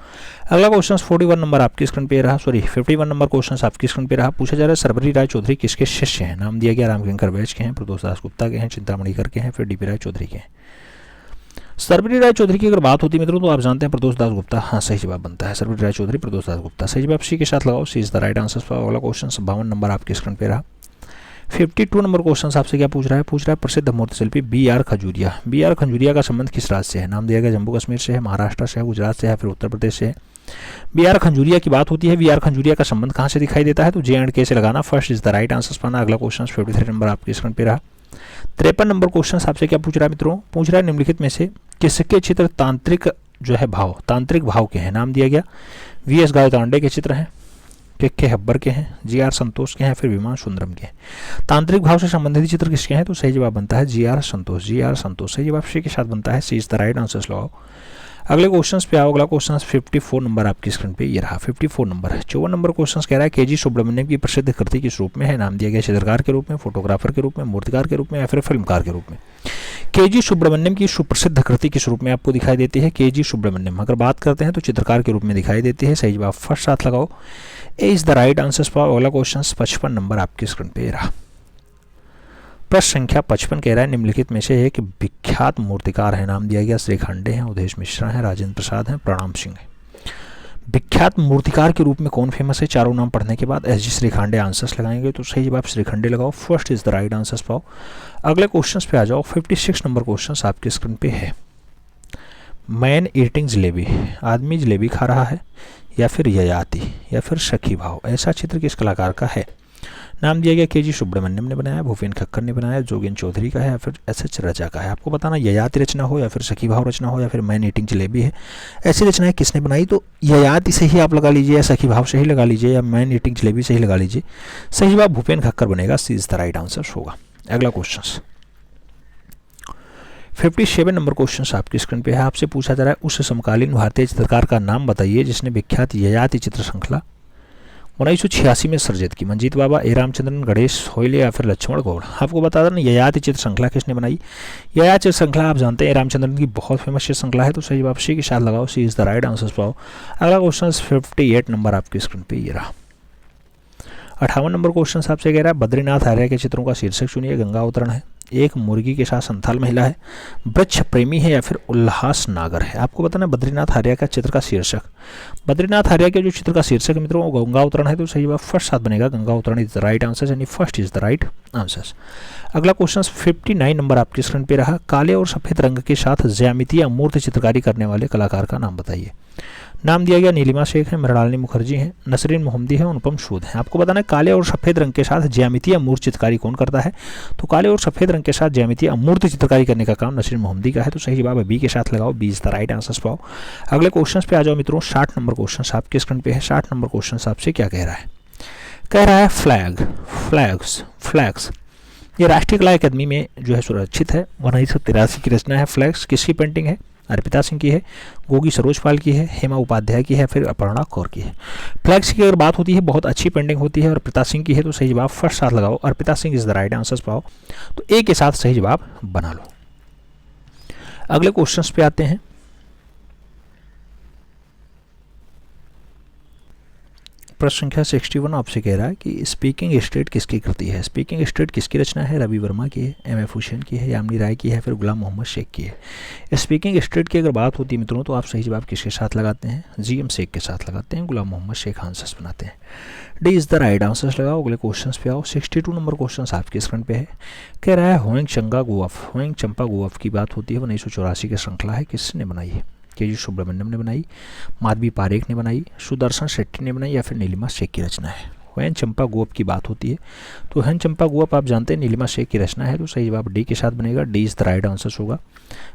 अगला क्वेश्चन 41 नंबर आपकी स्क्रीन पे रहा, 51 नंबर क्वेश्चन आपकी स्क्रीन पे रहा। पूछा जा रहा है सर्वरी राय चौधरी किसके शिष्य हैं? नाम दिया गया रामकिंकर बैच के हैं, प्रदोष दास गुप्ता के हैं, चिंतामणिकर के हैं, फिर डीपी राय चौधरी के हैं। सर्वरी राय चौधरी की अगर बात होती है मित्रों तो आप जानते हैं प्रदोष दास गुप्ता। हाँ, सही जवाब बनता है सर्वरी राय चौधरी, प्रदोष दास गुप्ता। सही जवाब सी के साथ लगाओ, सी इज द राइट आंसर पाओ। अगला क्वेश्चन 52 नंबर आपकी स्क्रीन पे रहा। 52 नंबर क्वेश्चन आपसे क्या पूछ रहा है? पूछ रहा है प्रसिद्ध मूर्ति शिल्पी B R Khajuria. B R Khajuria का संबंध किस राज्य से है? नाम दिया गया जम्मू कश्मीर से है, महाराष्ट्र से है, गुजरात से है, फिर उत्तर प्रदेश से है। बी आर खजूरिया की बात होती है, बी आर खजूरिया का संबंध कहाँ से दिखाई देता है? तो जे एंड के से लगाना, first is the right answer पाना। अगला क्वेश्चन 53 नंबर आपकी स्क्रीन पे रहा। 53 नंबर क्वेश्चन आपसे क्या पूछ रहा है मित्रों? पूछ रहा है निम्नलिखित में से किसके चित्र तांत्रिक जो है भाव, तांत्रिक भाव के हैं? नाम दिया गया वी एस गायतांडे के चित्र हैं, के हब्बर के हैं, जी आर संतोष के हैं, फिर विमान सुंदरम के हैं। तांत्रिक भाव से संबंधित चित्र किसके हैं? तो सही जवाब बनता है जी आर संतोष, जी आर संतोष। सही जवाब सी के साथ बनता है, सी इज द राइट आंसर लगाओ। अगले क्वेश्चन पे आओ। अगला क्वेश्चन 54 नंबर आपकी स्क्रीन पे ये रहा। 54 नंबर है। 54 नंबर क्वेश्चन कह रहा है के जी सुब्रमण्यम की प्रसिद्ध कृति किस रूप में है? नाम दिया गया चित्रकार के रूप में, फोटोग्राफर के रूप में, मूर्तिकार के रूप में, या फिर फिल्मकार के रूप में। के जी सुब्रमण्यम की सुप्रसिद्ध कृति किस रूप में आपको दिखाई देती है? के जी सुब्रमण्यम अगर बात करते हैं तो चित्रकार के रूप में दिखाई देती है। सही जवाब फर्स्ट साथ लगाओ, ए इज द राइट आंसर पाओ। अगला क्वेश्चन 55 नंबर आपकी स्क्रीन पे रहा। प्रश्न संख्या 55 कह रहा है निम्नलिखित में से एक विख्यात मूर्तिकार है। नाम दिया गया श्री खांडे हैं, उदेश मिश्रा हैं, राजेंद्र प्रसाद हैं, प्रणाम सिंह है। विख्यात मूर्तिकार के रूप में कौन फेमस है? चारों नाम पढ़ने के बाद एस जी श्रीखंडे आंसर्स लगाएंगे, तो सही जवाब श्रीखंडे लगाओ, first is the right answers पाओ। अगले क्वेश्चंस पे आ जाओ। 56 नंबर क्वेश्चंस आपके स्क्रीन पे है। मैन ईटिंग जलेबी, आदमी जलेबी खा रहा है, या फिर ययाति, या फिर सखी भाव, ऐसा चित्र किस कलाकार का है? नाम दिया गया के.जी. सुब्रमण्यम ने बनाया, भूपेन खक्कर ने बनाया, जोगेन चौधरी का है, या फिर एस.एच. रचा का है। आपको बताना ययाति रचना हो, या फिर सखी भाव रचना हो, या फिर मैन ईटिंग जलेबी है, ऐसी रचनाएं किसने बनाई? तो ययाति से ही आप लगा लीजिए, या सखी भाव से ही लगा लीजिए, या मैन ईटिंग जलेबी से ही लगा लीजिए। सही जवाब भूपेन खक्कर बनेगा, सी इज द राइट आंसर होगा। अगला क्वेश्चन 57 नंबर क्वेश्चन आपकी स्क्रीन पे है। आपसे पूछा जा रहा है उस समकालीन भारतीय चित्रकार का नाम बताइए जिसने विख्यात ययाति चित्र श्रृंखला 1986 में सृजित की। मंजीत बाबा, ए रामचंद्रन, गणेश होइले, या फिर लक्ष्मण गौड़। आपको बता दें ययाति चित्र श्रृंखला किसने बनाई? ययाति चित्र श्रृंखला आप जानते हैं रामचंद्रन की बहुत फेमस चित्र श्रृंखला है, तो सही जवाब सी के साथ लगाओ, सी इज द राइट आंसर पाओ। अगला क्वेश्चन 58 नंबर आपकी स्क्रीन पे ये रहा। 58 नंबर क्वेश्चन आपसे कह रहा है बद्रीनाथ आर्य के चित्रों का शीर्षक चुनिए। गंगा अवतरण है, एक मुर्गी के साथ संथाल महिला है, वृक्ष प्रेमी है, या फिर उल्लास नागर है। आपको बताना बद्रीनाथ आर्य का चित्र का शीर्षक, बद्रीनाथ आर्य के जो चित्र का शीर्षक है मित्रों वो गंगा अवतरण है, तो सही जवाब फर्स्ट साथ बनेगा, गंगा अवतरण इज द राइट आंसर, यानी first is the right answer. अगला क्वेश्चन 59 नंबर आपके स्क्रीन पे रहा। काले और सफेद रंग के साथ ज्यामितीय अमूर्त चित्रकारी करने वाले कलाकार का नाम बताइए। नाम दिया गया नीलिमा शेख है, मृणालिनी मुखर्जी है, नसरीन मोहम्मदी है, अनुपम सूद है। आपको बताना है काले और सफेद रंग के साथ ज्यामितीय अमूर्त चित्रकारी कौन करता है? तो काले और सफेद रंग के साथ ज्यामितीय अमूर्त चित्रकारी करने का काम नसरीन मोहम्मदी का है, तो सही जवाब बी के साथ लगाओ, B is the right answer पाओ। अगले क्वेश्चन पे आ जाओ मित्रों। 60 नंबर क्वेश्चन आपके स्क्रीन पे है। 60 नंबर क्वेश्चन आपसे क्या कह रहा है? कह रहा है फ्लैग्स ये राष्ट्रीय कला अकादमी में जो है सुरक्षित है। 1983 की रचना है। फ्लैग्स किसकी पेंटिंग है? अर्पिता सिंह की है, गोगी सरोजपाल की है, हेमा उपाध्याय की है, फिर अपर्णा कौर की है। फ्लैग्स की अगर बात होती है बहुत अच्छी पेंटिंग होती है, और अर्पिता सिंह की है, तो सही जवाब फर्स्ट साथ लगाओ, Arpita Singh is the right answer पाओ, तो ए के साथ सही जवाब बना लो। अगले क्वेश्चंस पे आते हैं। प्रश्न संख्या 61 आपसे कह रहा है कि स्पीकिंग स्टेट किसकी कृति है? स्पीकिंग स्टेट किसकी रचना है? रवि वर्मा की है, एम एफ हुसैन की है, यामिनी राय की है, फिर गुलाम मोहम्मद शेख की है। स्पीकिंग स्टेट की अगर बात होती है मित्रों तो आप सही जवाब किसके साथ लगाते हैं? जी एम शेख के साथ लगाते हैं, गुलाम मोहम्मद शेख आंसर्स बनाते हैं। D is the right answers लगाओ। अगले क्वेश्चन पे आओ। 62 नंबर क्वेश्चन आपके स्क्रीन पे है। कह रहा है होएंग चंपा गोअफ की बात होती है, 1984 की श्रृंखला है, किसने बनाई है? के.जी. सुब्रमण्यम ने बनाई, माधवी पारेख ने बनाई, सुदर्शन शेट्टी ने बनाई, या फिर नीलिमा शेख की रचना है? होएन चंपा गोअफ की बात होती है तो होएन चंपा गोअफ आप जानते हैं नीलिमा शेख की रचना है, तो सही जवाब डी के साथ बनेगा, D is the right answer होगा।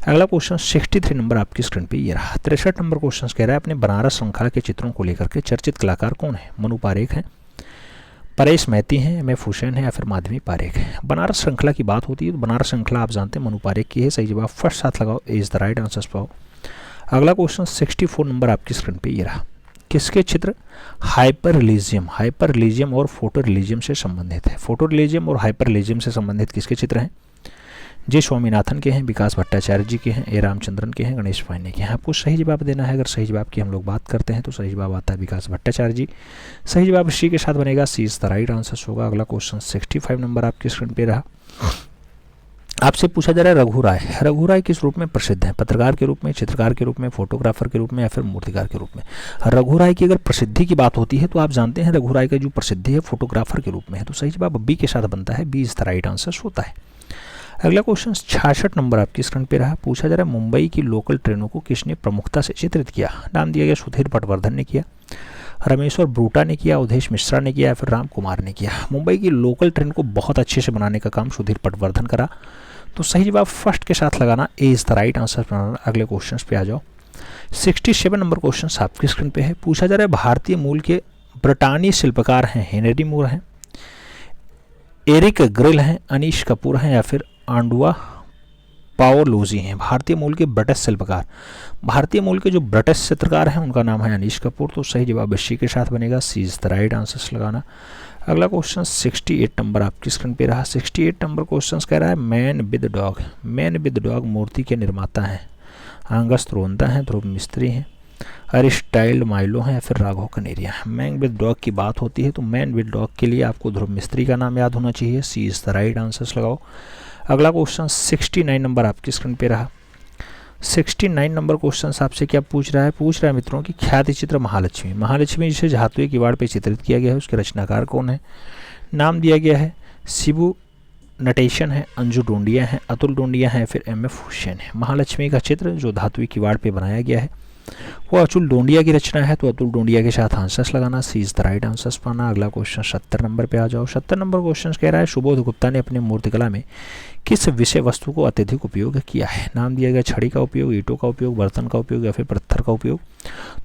अगला क्वेश्चन 63 नंबर आपकी स्क्रीन पे ये रहा। 63 नंबर क्वेश्चन कह रहा है अपने बनारस श्रृंखला के चित्रों को लेकर के चर्चित कलाकार कौन है? मनु पारेख हैं, परेश मैती हैं, एम एफ हुसैन है, या फिर माधवी पारेख है? बनारस श्रृंखला की बात होती है तो बनारस श्रृंखला आप जानते हैं मनु पारेख की है, सही जवाब फर्स्ट साथ लगाओ, ए इज द राइट आंसर पाओ। अगला क्वेश्चन 64 नंबर आपकी स्क्रीन पे ये रहा। किसके चित्र हाइपर रिलीजियम और फोटो रिलीजियम से संबंधित है? फोटो रिलीजियम और हाइपर रिलीजियम से संबंधित किसके चित्र हैं? जे स्वामीनाथन के हैं, विकास भट्टाचार्य जी के हैं, ए रामचंद्रन के हैं, गणेश पांडे के हैं। आपको सही जवाब देना है। अगर सही जवाब की हम लोग बात करते हैं तो सही जवाब आता है विकास भट्टाचार्य जी, सही जवाब सी के साथ बनेगा, सी इज द राइट आंसर होगा। अगला क्वेश्चन 65 नंबर आपकी स्क्रीन पे रहा। आपसे पूछा जा रहा है रघु राय किस रूप में प्रसिद्ध है? पत्रकार के रूप में, चित्रकार के रूप में, फोटोग्राफर के रूप में, या फिर मूर्तिकार के रूप में? रघु राय की अगर प्रसिद्धि की बात होती है तो आप जानते हैं रघु राय का जो प्रसिद्धि है फोटोग्राफर के रूप में है, तो सही जवाब बी के साथ बनता है, B is the right answer होता है। अगला क्वेश्चन 66 नंबर आपकी स्क्रीन पे रहा। पूछा जा रहा है मुंबई की लोकल ट्रेनों को किसने प्रमुखता से चित्रित किया? नाम दिया गया सुधीर पटवर्धन ने किया, रमेश्वर ब्रूटा ने किया, उदेश मिश्रा ने किया, या फिर राम कुमार ने किया? मुंबई की लोकल ट्रेन को बहुत अच्छे से बनाने का काम सुधीर पटवर्धन करा, तो सही जवाब फर्स्ट के साथ लगाना, ए इज द राइट आंसर बनाना। अगले क्वेश्चन पे आ जाओ। 67 नंबर क्वेश्चन आपकी स्क्रीन पे है। पूछा जा रहा है भारतीय मूल के ब्रिटानी शिल्पकार हैं हेनरी मूर हैं, एरिक ग्रिल हैं, अनीश कपूर हैं, या फिर आंडुआ पाओलोजी हैं? भारतीय मूल के ब्रिटिश शिल्पकार, भारतीय मूल के जो ब्रिटिश चित्रकार हैं उनका नाम है अनीश कपूर, तो सही जवाब सी के साथ बनेगा, सी इज द राइट आंसर लगाना। अगला क्वेश्चन 68 नंबर आपकी स्क्रीन पे रहा। 68 नंबर क्वेश्चन कह रहा है मैन विद डॉग मूर्ति के निर्माता हैं आंगस त्रोंदा हैं, ध्रुव मिस्त्री हैं, अरिस्टाइल माइलो हैं, या फिर Raghav Kaneria? Man with dog की बात होती है तो मैन विद डॉग के लिए आपको ध्रुव मिस्त्री का नाम याद होना चाहिए, सी इज द राइट आंसर लगाओ। अगला क्वेश्चन 69 नंबर आपकी स्क्रीन पे रहा। 69 नंबर क्वेश्चन आपसे क्या पूछ रहा है मित्रों कि ख्याति चित्र महालक्ष्मी, महालक्ष्मी जिसे धातुए किवाड़ पे चित्रित किया गया है उसके रचनाकार कौन है। नाम दिया गया है शिबू नटेशन है, अंजू डोंडिया है, अतुल डोंडिया है, फिर एम.एफ. हुसैन है। महालक्ष्मी का चित्र जो धातुई किवाड़ पे बनाया गया है वो अतुल डोंडिया की रचना है, तो अतुल डोंडिया के साथ आंसर्स लगाना, सी इज द राइट आंसर्स पाना। अगला क्वेश्चन 70 नंबर पे आ जाओ। 70 नंबर क्वेश्चन कह रहा है सुबोध गुप्ता ने अपनी मूर्तिकला में किस विषय वस्तु को अत्यधिक उपयोग किया है। नाम दिया गया छड़ी का उपयोग, ईंटों का उपयोग, बर्तन का उपयोग या फिर पत्थर का उपयोग।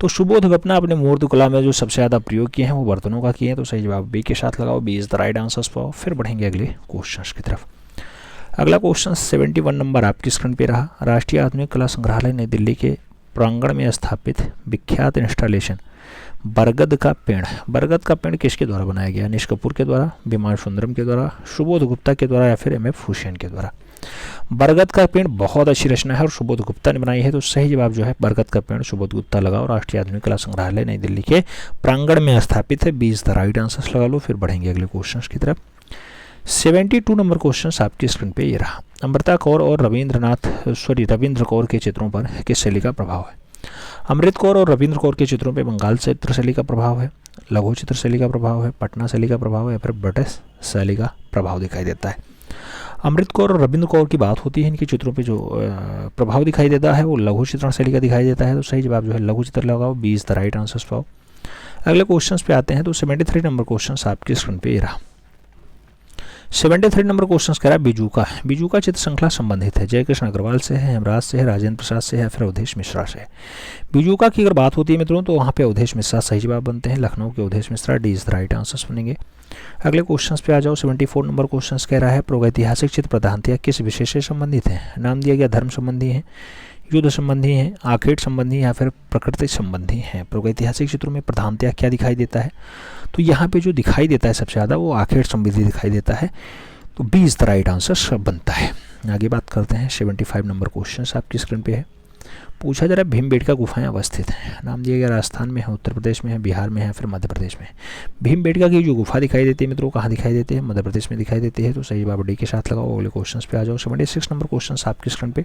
तो सुबोध गुप्ता अपने मूर्तिकला में जो सबसे ज़्यादा प्रयोग किए हैं वो बर्तनों का किए हैं, तो सही जवाब बी के साथ लगाओ, B is the right answers पाओ। फिर बढ़ेंगे अगले क्वेश्चन की तरफ। अगला क्वेश्चन 71 नंबर आपकी स्क्रीन पे रहा। राष्ट्रीय आधुनिक कला संग्रहालय नई दिल्ली के प्रांगण में स्थापित विख्यात इंस्टॉलेशन बरगद का पेड़, बरगद का पेड़ किसके द्वारा बनाया गया। अनिश कपूर के द्वारा, बिमान सुंदरम के द्वारा, सुबोध गुप्ता के द्वारा या फिर एम.एफ. हुसैन के द्वारा। बरगद का पेड़ बहुत अच्छी रचना है और सुबोध गुप्ता ने बनाई है, तो सही जवाब जो है बरगद का पेड़ सुबोध गुप्ता लगाओ। राष्ट्रीय आधुनिक कला संग्रहालय नई दिल्ली के प्रांगण में स्थापित है, 20 द राइट आंसर्स लगा लो। फिर बढ़ेंगे अगले क्वेश्चन की तरफ। 72 नंबर क्वेश्चन आपकी स्क्रीन पे ये रहा। अमृता कौर और रविंद्र कौर के चित्रों पर किस शैली का प्रभाव है। अमृत कौर और रविंद्र कौर के चित्रों पे बंगाल चित्र शैली का प्रभाव है, लघु चित्र शैली का प्रभाव है, पटना शैली का प्रभाव है या फिर ब्रिटिश शैली का प्रभाव दिखाई देता है। अमृत कौर और रविंद्र कौर की बात होती है, इनके चित्रों पे जो प्रभाव दिखाई देता है वो लघु चित्रण शैली का दिखाई देता है, तो सही जवाब जो है लघु चित्र लगाओ, 20 द राइट आंसर्स पाओ। अगले क्वेश्चन पे आते हैं। तो 73 नंबर क्वेश्चन आपकी स्क्रीन पे ये रहा। 73 नंबर क्वेश्चन कह रहा है बिजूका, बिजूका चित्र श्रृंखला संबंधित है जयकृष्ण अग्रवाल से है, हेमराज से है, राजेंद्र प्रसाद से है या फिर अवधेश मिश्रा से है। बिजूका की अगर बात होती है मित्रों तो वहाँ पे अवधेश मिश्रा सही जवाब बनते हैं, लखनऊ के Awadhesh Mishra, D is the right answers बनेंगे। अगले क्वेश्चन पे आ जाओ। 74 नंबर क्वेश्चन कह रहा है प्रागैतिहासिक चित्र प्रधानतया किस विषय से संबंधित है। नाम दिया गया धर्म संबंधी है, युद्ध संबंधी है, आखेट संबंधी या फिर प्रकृति संबंधी है। प्रागैतिहासिक चित्रों में प्रधानतया क्या दिखाई देता है, तो यहाँ पे जो दिखाई देता है सबसे ज़्यादा वो आखेट संबंधी दिखाई देता है, तो 20 द राइट आंसर बनता है। आगे बात करते हैं। 75 नंबर क्वेश्चन आपकी स्क्रीन पे है। पूछा जा रहा है भीमबेटका गुफाएं अवस्थित हैं। नाम दिया गया राजस्थान में है, उत्तर प्रदेश में है, बिहार में है, फिर मध्य प्रदेश में। भीमबेटका की जो गुफा दिखाई देती है मित्रों कहाँ दिखाई देती है, मध्य प्रदेश में दिखाई देती है, तो सही जवाब डी के साथ लगाओ। अगले क्वेश्चन पे आ जाओ। 76 नंबर क्वेश्चन आपकी स्क्रीन पे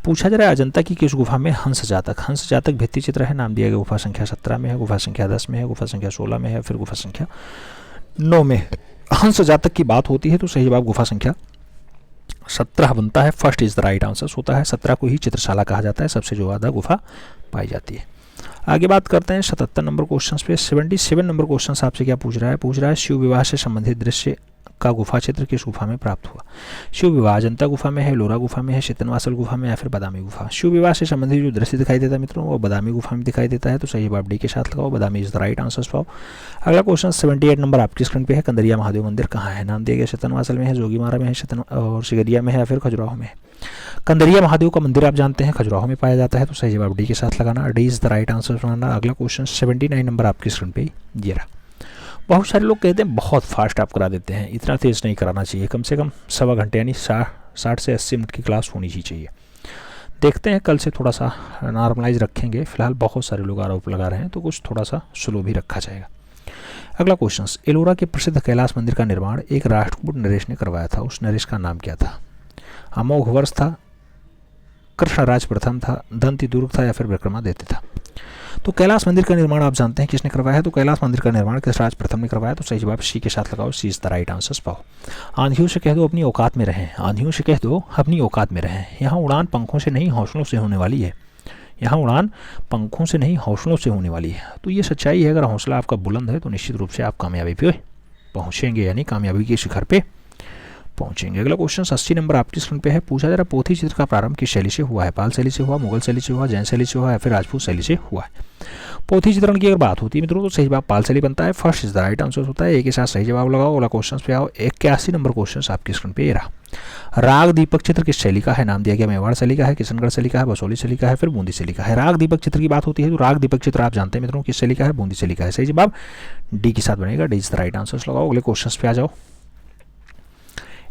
पूछा जा रहा है अजंता की किस गुफा में हंस जातक भित्ति चित्र है। नाम दिया गया गुफा संख्या 17 में है, गुफा संख्या 10 में है, गुफा संख्या 16 में है, फिर गुफा संख्या 9 में है। हंस जातक की बात होती है तो सही जवाब गुफा संख्या 17 बनता है, first is the right answer होता है। 17 को ही चित्रशाला कहा जाता है, सबसे जो ज़्यादा गुफा पाई जाती है। आगे बात करते हैं 77 नंबर क्वेश्चन पे। 77 नंबर क्वेश्चन आपसे क्या पूछ रहा है शिव विवाह से संबंधित दृश्य का गुफा चित्र किस गुफा में प्राप्त हुआ। शिव विवाह अजंता गुफा में है, लोरा गुफा में है, शीतनवासल गुफा में या फिर बादामी गुफा। शिव विवाह से संबंधित जो दृश्य दिखाई देता है मित्रों वो बादामी गुफा में दिखाई देता है, तो सही जवाब डी के साथ लगाओ, बादामी इज द राइट आंसर्स पाओ। अगला क्वेश्चन 78 नंबर आपकी स्क्रीन पे है। कंदरिया महादेव मंदिर कहाँ है। नाम दिया गया शीतनवासल में है, जोगीमारा में है, और सिगरिया में है या फिर खजुराहो में है। कंदरिया महादेव का मंदिर आप जानते हैं खजुराहो में पाया जाता है, तो सही जवाब डी के साथ लगाना, D is the right answer बनाना। अगला क्वेश्चन 79 नंबर आपकी स्क्रीन पे ये रहा। बहुत सारे लोग कहते हैं बहुत फास्ट आप करा देते हैं, इतना तेज़ नहीं कराना चाहिए, कम से कम सवा घंटे यानी 60 से 80 मिनट की क्लास होनी ही चाहिए। देखते हैं कल से थोड़ा सा नॉर्मलाइज रखेंगे, फिलहाल बहुत सारे लोग आरोप लगा रहे हैं तो कुछ थोड़ा सा स्लो भी रखा जाएगा। अगला क्वेश्चन, एलोरा के प्रसिद्ध कैलाश मंदिर का निर्माण एक राष्ट्रकूट नरेश ने करवाया था, उस नरेश का नाम क्या था। अमोघ वर्ष था, कृष्णराज प्रथम था, दंती दुर्ग था या फिर विक्रमादित्य था। तो कैलाश मंदिर का निर्माण आप जानते हैं किसने करवाया है, तो कैलाश मंदिर का निर्माण कृष्णराज प्रथम ने करवाया, तो सही जवाब सी के साथ लगाओ, सी इज द राइट आंसर्स पाओ। आंधियों से कह दो अपनी औकात में रहें, आंधियों से कह दो अपनी औकात में रहें। यहाँ उड़ान पंखों से नहीं हौसलों से होने वाली है, यहाँ उड़ान पंखों से नहीं हौसलों से होने वाली है। तो ये सच्चाई है, अगर हौसला आपका बुलंद है तो निश्चित रूप से आप कामयाबी पे पहुँचेंगे, यानी कामयाबी के शिखर पे पहुंचेंगे। अगला क्वेश्चन 80 नंबर आपकी स्क्रीन पे है। पूछा जा रहा पोथी चित्र का प्रारंभ किस शैली से हुआ है। पाल शैली से हुआ, मुगल शैली से हुआ, जैन शैली से हुआ या फिर राजपूत शैली से हुआ है। पोथी चित्रण की अगर बात होती है मित्रों तो सही जवाब पाल शैली बनता है, first is the right answer होता है। एक के साथ सही जवाब लगाओ। अगला क्वेश्चन पे आओ। 81 नंबर क्वेश्चन आपकी स्क्रीन पे ये रहा। राग दीपक चित्र किस शैली का है। नाम दिया गया मेवाड़ शैली का है, किशनगढ़ शैली का है, बसोली शैली का है, फिर बूंदी शैली का है। राग दीपक चित्र की बात होती है तो राग दीपक चित्र आप जानते हैं मित्रों किस शैली का है, बूंदी शैली का है। सही जवाब डी के साथ बनेगा, D is the right answer लगाओ। अगले क्वेश्चन पे आ जाओ।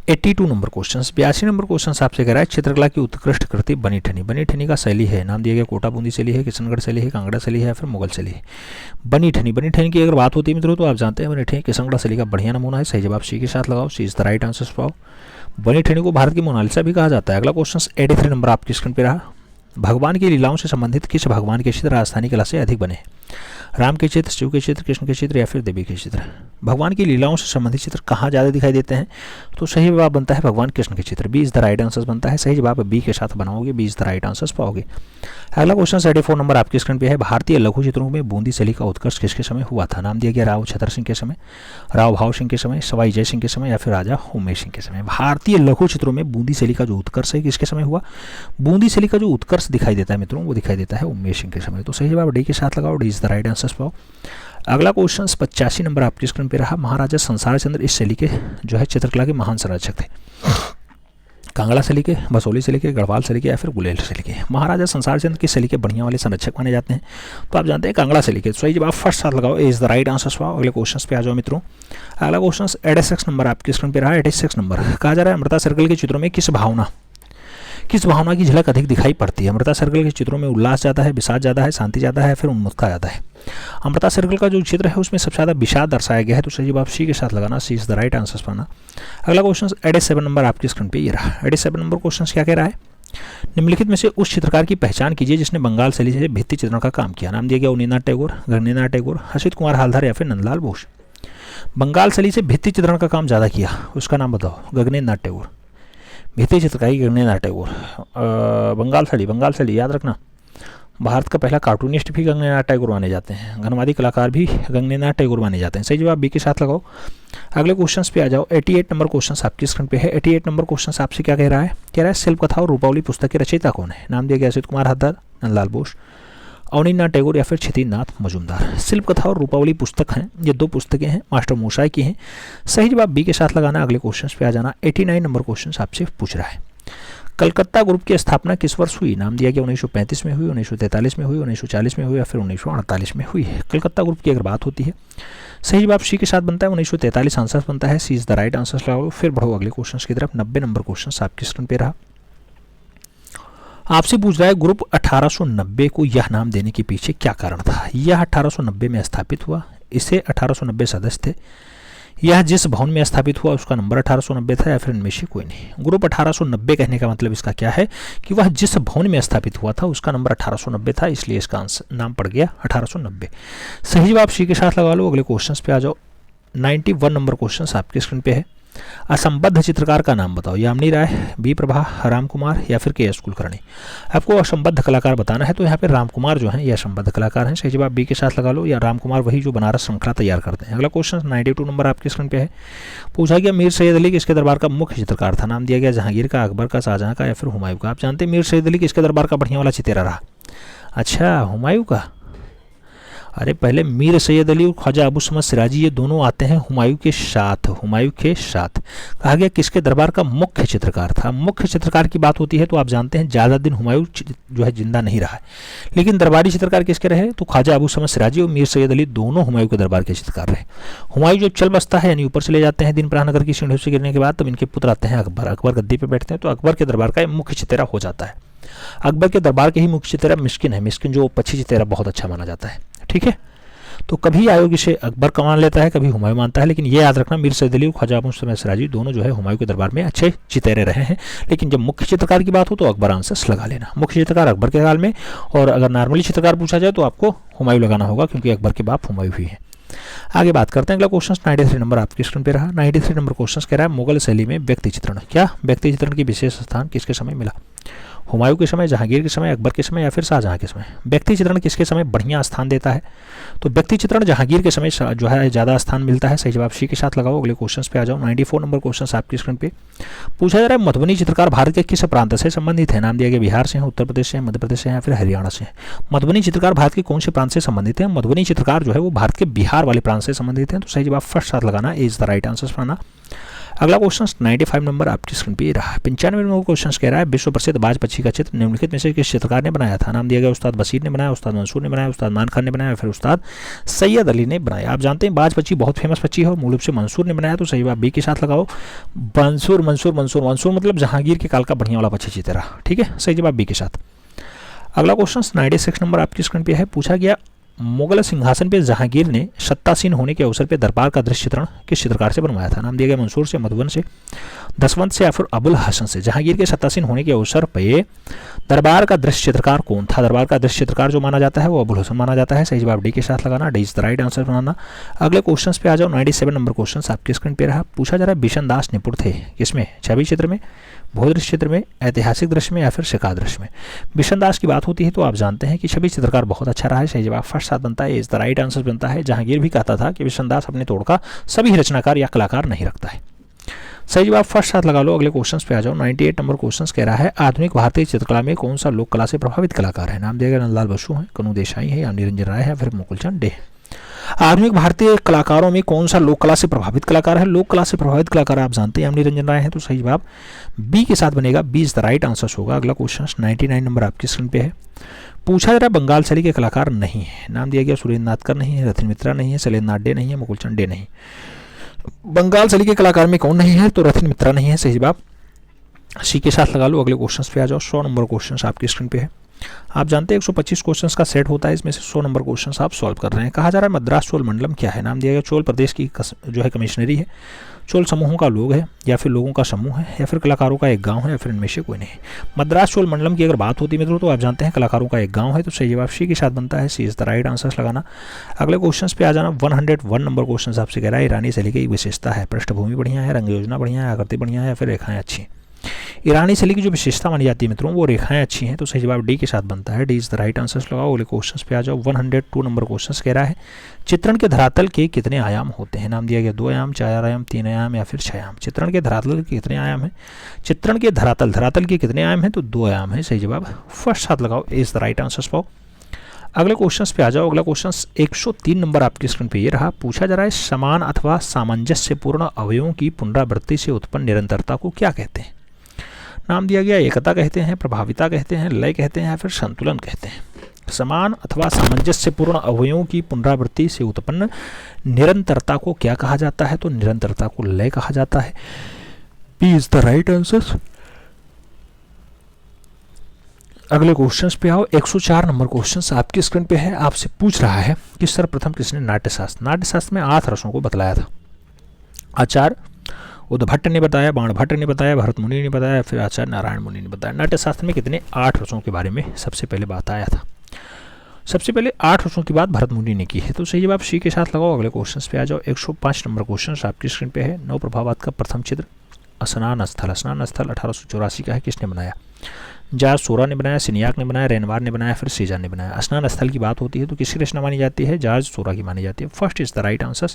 82 नंबर क्वेश्चन। 82 नंबर क्वेश्चन आपसे कह रहा है चित्रकला की उत्कृष्ट कृति बनी ठनी। बनी ठनी का शैली है, नाम दिया गया कोटा बूंदी शैली है, किशनगढ़ शैली है, कांगड़ा शैली है, फिर मुगल शैली है। बनी ठनी की अगर बात होती है मित्रों तो आप जानते हैं बनी ठनी किशनगढ़ शैली का बढ़िया नमूना है। सही जवाब सी के साथ लगाओ, सी इज द राइट आंसर पाओ। बनी ठनी को भारत की मोनालिसा भी कहा जाता है। अगला क्वेश्चन 83 नंबर आपकी स्क्रीन पे रहा। भगवान की लीलाओं से संबंधित किस भगवान के चित्र राजस्थानी कला से अधिक बने? राम के चित्र, शिव के चित्र, कृष्ण के चित्र या फिर देवी के चित्र? भगवान की लीलाओं से संबंधित चित्र कहाँ ज़्यादा दिखाई देते हैं? तो सही जवाब बनता है भगवान कृष्ण के चित्र। B is the right answer बनता है। सही जवाब बी के साथ बनाओगे, B is the right answer पाओगे। अगला क्वेश्चन 74 नंबर आपके स्क्रीन पे है। भारतीय लघु चित्रों में बूंदी शैली का उत्कर्ष किसके समय हुआ था? नाम दिया गया राव छतर सिंह के समय, राव भाव सिंह के समय, सवाई जय सिंह के समय या फिर राजा उमेश सिंह के समय? भारतीय लघु चित्रों में बूंदी शैली का जो उत्कर्ष है किसके समय हुआ? बूंदी शैली का जो उत्कर्ष दिखाई देता है मित्रों, वो दिखाई देता है उमेश सिंह के समय। तो सही जवाब डी के साथ लगाओ, D is the right answer पाओ। अगला क्वेश्चन 85 नंबर आपकी स्क्रीन पे रहा। महाराजा संसार चंद्र इस शैली के जो है चित्रकला के महान संरक्षक थे। कांगड़ा शैली के, बसोली शैली के, गढ़वाल शैली के या फिर गुलेल शैली के? महाराजा संसार चंद्र की शैली के बढ़िया वाले संरक्षक माने जाते हैं, तो आप जानते हैं कांगड़ा शैली के। सही जवाब फर्स्ट साथ लगाओ, ए इज द राइट आंसर पाओ। अगले क्वेश्चन पे आ जाओ मित्रों। अगला क्वेश्चन 86 नंबर आपकी स्क्रीन पे रहा। 86 नंबर कहा जा रहा है अमृता सर्कल के चित्रों में किस भावना की झलक अधिक दिखाई पड़ती है? अमृता सर्कल के चित्रों में उल्लास ज़्यादा है, विषाद ज़्यादा है, शांति ज़्यादा है, फिर उन्मुखता ज़्यादा है? अमृता सर्कल का जो चित्र है उसमें सबसे ज़्यादा विषाद दर्शाया गया है, तो सही जवाब सी के साथ लगाना, सी इज द राइट आंसर पाना। अगला क्वेश्चन 87 नंबर आपकी स्क्रीन पे ये रहा। 87 नंबर क्वेश्चन क्या कह रहा है? निम्नलिखित में से उस चित्रकार की पहचान कीजिए जिसने बंगाल शैली से भित्ति चित्रण का काम किया। नाम दिया गया उन्नीनाथ टैगोर, गगनेन्द्रनाथ टैगोर, हर्षित कुमार हालदार या फिर नंदलाल बोस? बंगाल शैली से भित्ति चित्रण का काम ज़्यादा किया, उसका नाम बताओ। गगनेन्द्रनाथ टैगोर, भित्ति चित्रकारी गगनेन्द्रनाथ टैगोर। बंगाल शैली याद रखना, भारत का पहला कार्टूनिस्ट भी गगनेन्द्रनाथ टैगोर माने जाते हैं, घनवादी कलाकार भी गगनेन्द्रनाथ टैगोर माने जाते हैं। सही जवाब बी के साथ लगाओ। अगले क्वेश्चन पे आ जाओ। 88 नंबर क्वेश्चन आपकी स्क्रीन पे है। 88 नंबर क्वेश्चन आपसे क्या कह रहा है? कह रहा है शिल्प कथा और रूपावली पुस्तक के रचयिता कौन है? नाम दिया गया हर्षित कुमार हालदार, नंदलाल बोस, अवनीन्द्रनाथ टैगोर या फिर क्षितिजनाथ मजूमदार? शिल्प कथा और रूपावली पुस्तक हैं, ये दो पुस्तकें हैं, मास्टर मोशाई की हैं। सही जवाब बी के साथ लगाना। अगले क्वेश्चन पे आ जाना। 89 नंबर क्वेश्चन आपसे पूछ रहा है। कलकत्ता ग्रुप की स्थापना किस वर्ष हुई? नाम दिया गया 1935 में हुई, 1943 में हुई, 1940 में हुई या फिर 1948 में हुई है? कलकत्ता ग्रुप की अगर बात होती है, सही जवाब सी के साथ बनता है, 1943 आंसर बनता है, सी इज द राइट आंसर लगाओ। फिर बढ़ो अगले क्वेश्चन की तरफ। 90 नंबर क्वेश्चन आपके स्क्रीन पे रहा। आपसे पूछ रहा है ग्रुप 1890 को यह नाम देने के पीछे क्या कारण था? यह 1890 में स्थापित हुआ, इसे 1890 सदस्य थे। यह जिस भवन में स्थापित हुआ उसका नंबर 1890 था या फिर इनमें से कोई नहीं? ग्रुप 1890 कहने का मतलब इसका क्या है कि वह जिस भवन में स्थापित हुआ था उसका नंबर 1890 था, इसलिए इसका आंसर नाम पड़ गया 1890। सही जवाब सी के साथ लगा लो। अगले क्वेश्चन पे आ जाओ। 91 नंबर क्वेश्चन आपके स्क्रीन पे है। असंबद्ध चित्रकार का नाम बताओ। यामिनी राय, बी प्रभा, राम कुमार या फिर के एस कुलकर्णी? आपको असंबद्ध कलाकार बताना है, तो यहाँ पे राम कुमार जो हैं ये असंबद्ध कलाकार हैं। सही जवाब बी के साथ लगा लो, या राम कुमार वही जो बनारस श्रृंखला तैयार करते हैं। अगला क्वेश्चन 92 नंबर आपके स्क्रीन पे है। पूछा गया मीर सैयद अली किसके दरबार का मुख्य चित्रकार था? नाम दिया गया जहांगीर का, अकबर का, शाहजहां का या फिर हुमायूं का? आप जानते हैं मीर सैयद अली किसके दरबार का बढ़िया वाला चितेरा रहा? अच्छा, हुमायूं का। अरे पहले मीर सैयद अली और ख्वाजा अबू समद सिराजी ये दोनों आते हैं हुमायूं के साथ। हुमायूं के साथ कहा गया किसके दरबार का मुख्य चित्रकार था? मुख्य चित्रकार की बात होती है तो आप जानते हैं ज़्यादा दिन हुमायूं जो है जिंदा नहीं रहा है, लेकिन दरबारी चित्रकार किसके रहे? तो ख्वाजा अबू समद सिराजी और मीर सैयद अली दोनों हुमायूं के दरबार के चित्रकार रहे। हुमायूं जब चल बसता है यानी ऊपर चले जाते हैं दिन प्रहानगर की सीढ़ियों से गिरने के बाद, तब इनके पुत्र आते हैं अकबर। अकबर गद्दी पर बैठते हैं तो अकबर के दरबार का मुख्य चितेरा हो जाता है। अकबर के दरबार के ही मुख्य चितेरा मिस्किन है। मिस्किन जो पक्षी चितेरा बहुत अच्छा माना जाता है। ठीक है, तो कभी आयोग इसे अकबर का मान लेता है, कभी हुमायूं मानता है, लेकिन ये याद रखना मीर सैयद अली और ख्वाजा अबू समद सिराजी दोनों जो है हुमायूं के दरबार में अच्छे चितेरे रहे हैं। लेकिन जब मुख्य चित्रकार की बात हो तो अकबर आंसर्स लगा लेना। मुख्य चित्रकार अकबर के काल में, और अगर नॉर्मली चित्रकार पूछा जाए तो आपको हुमायूं लगाना होगा, क्योंकि अकबर के बाप हुमायूं ही है। आगे बात करते हैं। अगला क्वेश्चन 93 नंबर आपकी स्क्रीन पे रहा। 93 नंबर क्वेश्चन कह रहा है मुगल शैली में व्यक्ति चित्रण, क्या व्यक्ति चित्रण की विशेष स्थान किसके समय मिला? हुमायूं के समय, जहांगीर के समय, अकबर के समय या फिर शाहजहां के समय? व्यक्ति चित्रण किसके समय बढ़िया स्थान देता है? तो व्यक्ति चित्रण जहांगीर के समय जो है ज़्यादा स्थान मिलता है। सही जवाब सी के साथ लगाओ। अगले क्वेश्चन पे आ जाओ। 94 नंबर क्वेश्चन आपकी स्क्रीन पे पूछा जा रहा है मधुबनी चित्रकार भारत के किस प्रांत से संबंधित है? नाम दिया गया बिहार से है, उत्तर प्रदेश से है, मध्य प्रदेश से है या फिर हरियाणा से है? मधुबनी चित्रकार भारत के कौन से प्रांत से संबंधित है? मधुबनी चित्रकार जो है वो भारत के बिहार वाले प्रांत से संबंधित है। तो सही जवाब फर्स्ट साथ लगाना, इज द राइट आंसर पाना। अगला क्वेश्चन 95 नंबर आपकी स्क्रीन पे रहा। 95 नंबर क्वेश्चन कह रहा है विश्व प्रसिद्ध बाज पक्षी का चित्र निम्नलिखित में से किस चित्रकार ने बनाया था? नाम दिया गया उस्ताद बशीर ने बनाया, उस्ताद मंसूर ने बनाया, उस्ताद मान खान ने बनाया, फिर उस्ताद सैयद अली ने बनाया। आप जानते हैं बाज पक्षी बहुत फेमस पक्षी है, मूल रूप से मंसूर ने बनाया। तो सही जवाब बी के साथ लगाओ। मंसूर मंसूर मंसूर मंसूर मतलब जहांगीर के काल का बढ़िया वाला पक्षी चित्रा। ठीक है, सही जवाब बी के साथ। अगला क्वेश्चन 96 नंबर आपकी स्क्रीन पे है। पूछा गया मुगल सिंहासन पर जहांगीर ने सत्तासीन होने के अवसर पर दरबार का दृश्य चित्रण किस चित्रकार से बनवाया था? नाम दिया गया मंसूर से, मधुबन से, दसवंत से या फिर अबुल हसन से। जहांगीर के सत्तासीन होने के अवसर पर दरबार का दृश्य चित्रकार कौन था? दरबार का दृश्य चित्रकार जो माना जाता है वो अबुल हसन माना जाता है। सही जवाब डी के साथ लगाना, D is the right answer बनाना। अगले क्वेश्चन पे आ जाओ। 97 नंबर क्वेश्चन आपके स्क्रीन पे रहा। पूछा जा रहा है बिशन दास निपुण थे किसमें? छवि चित्र में, भूदृश्य चित्र में, ऐतिहासिक दृश्य में या फिर शिका दृश्य में? बिशन दास की बात होती है तो आप जानते हैं कि छवि चित्रकार बहुत अच्छा रहा है। सही जवाब फर्स्ट साथ बनता है, इज द राइट आंसर बनता है। जहांगीर भी कहता था कि बिशन दास अपने तोड़ का सभी रचनाकार या कलाकार नहीं रखता है। सही जवाब फर्स्ट साथ लगा लो। अगले क्वेश्चन पे आ जाओ। 98 नंबर क्वेश्चन कह रहा है आधुनिक भारतीय चित्रकला में कौन सा लोक कला से प्रभावित कलाकार है? नाम दिया गया नंदलाल बसु है, कनु देसाई है या निरंजन राय है, फिर मुकुलचंद डे। आधुनिक भारतीय कलाकारों में कौन सा लोक कला से प्रभावित कलाकार है? लोक कला से प्रभावित कलाकार आप जानते हैं निरंजन राय है, तो सही जवाब बी के साथ बनेगा, B is the right answer होगा। अगला क्वेश्चन 99 नंबर आपकी स्क्रीन पे है। पूछा जा रहा है बंगाल शैली के कलाकार नहीं है। नाम दिया गया सुरेंद्र नाथकर नहीं है, रथिन मित्रा नहीं है, शैलेंद्र डे नहीं है, मुकुलचंद डे नहीं। बंगाल शैली के कलाकार में कौन नहीं है? तो रथिन मित्रा नहीं है। सही जवाब सी के साथ लगा लो। अगले क्वेश्चन पे आ जाओ। 100 नंबर क्वेश्चन आपकी स्क्रीन पे है। आप जानते हैं 125 क्वेश्चंस का सेट होता है, इसमें से 100 नंबर क्वेश्चंस आप सॉल्व कर रहे हैं। कहा जा रहा है मद्रास चोल मंडलम क्या है? नाम दिया गया चोल प्रदेश की जो है कमिश्नरी है, चोल समूहों का लोग है या फिर लोगों का समूह है या फिर कलाकारों का एक गांव है या फिर इनमें से कोई नहीं। मद्रास चोल मंडलम की अगर बात होती है मित्रों तो आप जानते हैं कलाकारों का एक गांव है, तो सही जवाब सी के साथ बनता है, सी इज द राइट आंसर लगाना। अगले क्वेश्चन पे आ जाना। 101 नंबर क्वेश्चन आपसे कह रहा है ईरानी शैली की विशेषता है? पृष्ठभूमि बढ़िया है, रंग योजना बढ़िया है, आकृति बढ़िया है या फिर रेखाएं अच्छी? ईरानी शैली की जो विशेषता मानी जाती है मित्रों वो रेखाएं अच्छी हैं, तो सही जवाब डी के साथ बनता है, D is the right answer लगाओ। अगले क्वेश्चन पे आ जाओ। 102 नंबर क्वेश्चन कह रहा है चित्रण के धरातल के कितने आयाम होते हैं? नाम दिया गया 2 आयाम, 4 आयाम, 3 आयाम या फिर 6 आयाम? चित्रण के धरातल के कितने आयाम हैं? चित्रण के धरातल के कितने आयाम हैं? तो 2 आयाम है। सही जवाब फर्स्ट साथ लगाओ, इज द राइट आंसर पाओ। अगले क्वेश्चन पे आ जाओ। अगला क्वेश्चन 103 नंबर आपकी स्क्रीन पे ये रहा। पूछा जा रहा है समान अथवा सामंजस्यपूर्ण अवयवों की पुनरावृत्ति से उत्पन्न निरंतरता को क्या कहते हैं? नाम दिया गया एकता कहते हैं, प्रभाविता कहते हैं, लय कहते हैं या फिर संतुलन कहते हैं? समान अथवा सामंजस्यपूर्ण अवयवों की पुनरावृत्ति से उत्पन्न निरंतरता को क्या कहा जाता है? तो निरंतरता को लय कहा जाता है, B is the right answer. अगले क्वेश्चन पे आओ। 104 नंबर क्वेश्चन आपकी स्क्रीन पे है। आपसे पूछ रहा है कि सर्वप्रथम किसने नाट्यशास्त्र में 8 रसों को बतलाया था? आचार्य उद्भट्ट ने बताया, बाणभट्ट ने बताया, भरत मुनि ने बताया, फिर आचार्य नारायण मुनि ने बताया। नाट्यशास्त्र में कितने 8 रसों के बारे में सबसे पहले बात आया था? सबसे पहले 8 रसों की बात भरत मुनि ने की है, तो सही जवाब सी के साथ लगाओ। अगले क्वेश्चन पे आ जाओ। 105 नंबर क्वेश्चन आपकी स्क्रीन पे है। नौ प्रभावात का प्रथम चित्र स्नान स्थल 1884 का है, किसने बनाया? जॉर्ज सोरा ने बनाया, सिनियाक ने बनाया, रेनवार ने बनाया, फिर सीजन ने बनाया। स्नान स्थल की बात होती है तो किसकी रचना मानी जाती है? जॉर्ज सोरा की मानी जाती है, first is the right answer.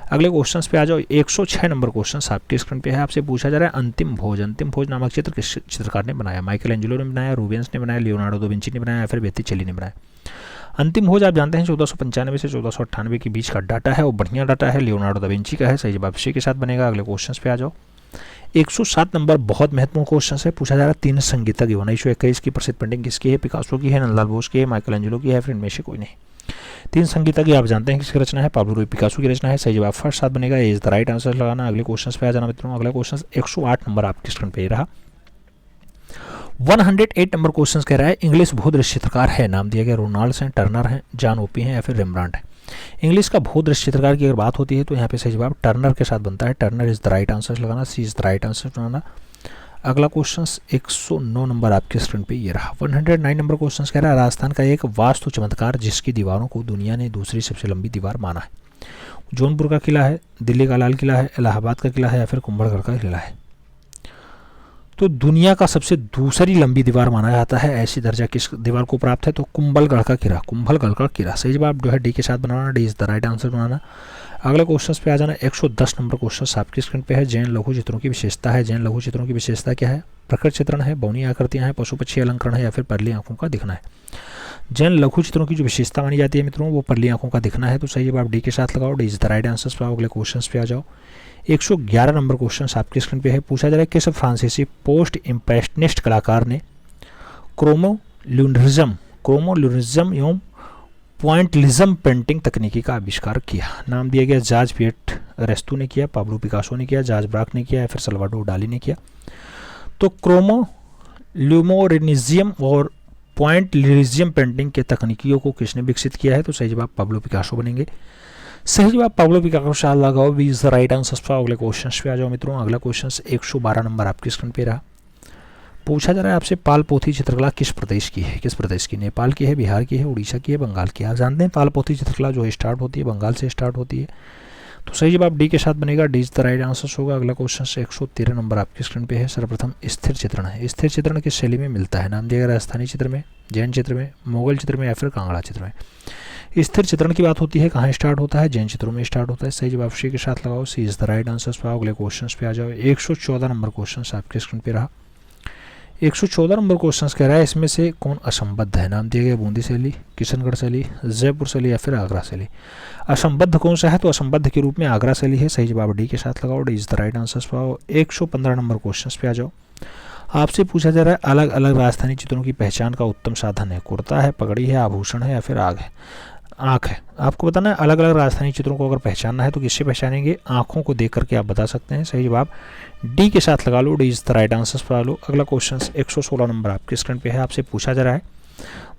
अगले क्वेश्चन पे आ जाओ। 106 नंबर क्वेश्चन आपके स्क्रीन पे है। आपसे पूछा जा रहा है अंतिम भोज नामक चित्र किस चित्रकार ने बनाया? माइकल एंजेलो ने बनाया, रूबेंस ने बनाया, लियोनार्डो दा विंची ने बनाया या फिर बेत्तिचेली ने बनाया? अंतिम भोज आप जानते हैं 1495 से 1498 के बीच का डाटा है, वो बढ़िया डाटा है, लियोनार्डो दा विंची का है। सही जवाब सी के साथ बनेगा। अगले क्वेश्चन पे आ जाओ। 107 नंबर बहुत महत्वपूर्ण क्वेश्चन है। पूछा जा रहा है 3 संगीतज्ञ 1921 की प्रसिद्ध पेंटिंग किसकी है? पिकासो की है, नंदलाल बोस की है, माइकल एंजेलो की है, फिर इनमें से कोई नहीं। 3 संगीतज्ञ आप जानते हैं किसकी रचना है? पाब्लो रूई पिकासो की रचना है। सही जवाब फर्स्ट साथ बनेगा, इज द राइट आंसर लगाना। अगले क्वेश्चन पे आ जाना मित्रों। अगला क्वेश्चन 108 नंबर आपकी स्क्रीन पे रहा। 108 नंबर क्वेश्चन कह रहा है इंग्लिश भूदृश्य चित्रकार है? नाम दिया गया रोनाल्ड्स हैं, टर्नर हैं, जॉन ओपी हैं या फिर रेम्ब्रांड है? इंग्लिश का भूदृश्य चित्रकार की अगर बात होती है तो यहाँ पे सही जवाब टर्नर के साथ बनता है, Turner is the right answer लगाना, सी इज द राइट आंसर लगाना। अगला क्वेश्चन 109 नंबर आपके स्क्रीन पे ये रहा। 109 नंबर क्वेश्चन कह रहा है राजस्थान का एक वास्तु चमत्कार जिसकी दीवारों को दुनिया ने दूसरी सबसे लंबी दीवार माना है? जौनपुर का किला है, दिल्ली का लाल किला है, इलाहाबाद का किला है या फिर कुंभलगढ़ का किला है? तो दुनिया का सबसे दूसरी लंबी दीवार माना जाता है, ऐसी दर्जा किस दीवार को प्राप्त है? तो कुंभलगढ़ का किला। सही जवाब जो है डी के साथ बनाना, D is the right answer बनाना। अगले क्वेश्चन पे आ जाना। 110 नंबर क्वेश्चन आपकी स्क्रीन पे है। जैन लघु चित्रों की विशेषता है। जैन लघु चित्रों की विशेषता क्या है? प्रकट चित्रण है, बौनी आकृतियां हैं, पशु पक्षी अलंकरण है या फिर परली आंखों का दिखना है? जैन लघु चित्रों की जो विशेषता मानी जाती है मित्रों वो परली आंखों का दिखना है, तो सही जवाब डी के साथ लगाओ, D is the right answer पाओ। अगले क्वेश्चन पे आ जाओ। 111 नंबर क्वेश्चन आपकी स्क्रीन पे है। पूछा जा रहा है किस फ्रांसीसी पोस्ट इम्प्रेशनिस्ट कलाकार ने क्रोमोल्यूनिज्म एवं पॉइंटलिज्म पेंटिंग तकनीकी का आविष्कार किया? नाम दिया गया जॉर्ज पिएट रेस्तू ने किया, पाब्लो पिकासो ने किया, जॉर्ज ब्राक ने किया या फिर सल्वाडोर डाली ने किया? तो क्रोमोल्यूमिनिज्म और पॉइंट लिजियम पेंटिंग के तकनीकियों को किसने विकसित किया है? तो सही जवाब पाब्लो पिकासो बनेंगे। सही जवाब पाब्लो पिकासो लगाओ भी इज द राइट आंसर। अगले क्वेश्चन पे आ जाओ मित्रों। अगला क्वेश्चन 112 नंबर आपकी स्क्रीन पे रहा। पूछा जा रहा है आपसे पाल पोथी चित्रकला किस प्रदेश की है? किस प्रदेश की? नेपाल की है, बिहार की है, उड़ीसा की है, बंगाल की है। आप जानते हैं पाल पोथी चित्रकला जो स्टार्ट होती है बंगाल से स्टार्ट होती है। तो सही जवाब डी के साथ बनेगा। D is the right answer होगा। अगला क्वेश्चन 113 नंबर आपकी स्क्रीन पे है। सर्वप्रथम स्थिर चित्रण है। स्थिर चित्रण किस शैली में मिलता है? नाम दिया गया राजस्थानी चित्र में, जैन चित्र में, मुगल चित्र में या फिर कांगड़ा चित्र में। स्थिर चित्रण की बात होती है कहाँ स्टार्ट होता है? जैन चित्रों में स्टार्ट होता है। सही जवाब सी के साथ लगाओ। सी इज द राइट आंसर। अगले क्वेश्चन पे आ जाओ। 114 नंबर क्वेश्चन आपके स्क्रीन पे रहा। 114 नंबर क्वेश्चन कह रहा है इसमें से कौन असंबद्ध है? नाम दिया गया बूंदी शैली, किशनगढ़ शैली, जयपुर शैली या फिर आगरा शैली। असंबद्ध कौन सा है? तो असंबद्ध के रूप में आगरा शैली है। सही जवाब डी के साथ लगाओ। D is the right answer. 115 number question पे आ जाओ। आपसे पूछा जा रहा है अलग अलग राजस्थानी चित्रों की पहचान का उत्तम साधन है। कुर्ता है, पगड़ी है, आभूषण है या फिर आँख है। आपको बताना है अलग अलग राजस्थानी चित्रों को अगर पहचानना है तो किससे पहचानेंगे? आँखों को देख करके आप बता सकते हैं। सही जवाब डी के साथ लगा लो। D is the right answer पर लो। अगला क्वेश्चन 116 नंबर आपके स्क्रीन पे है। आपसे पूछा जा रहा है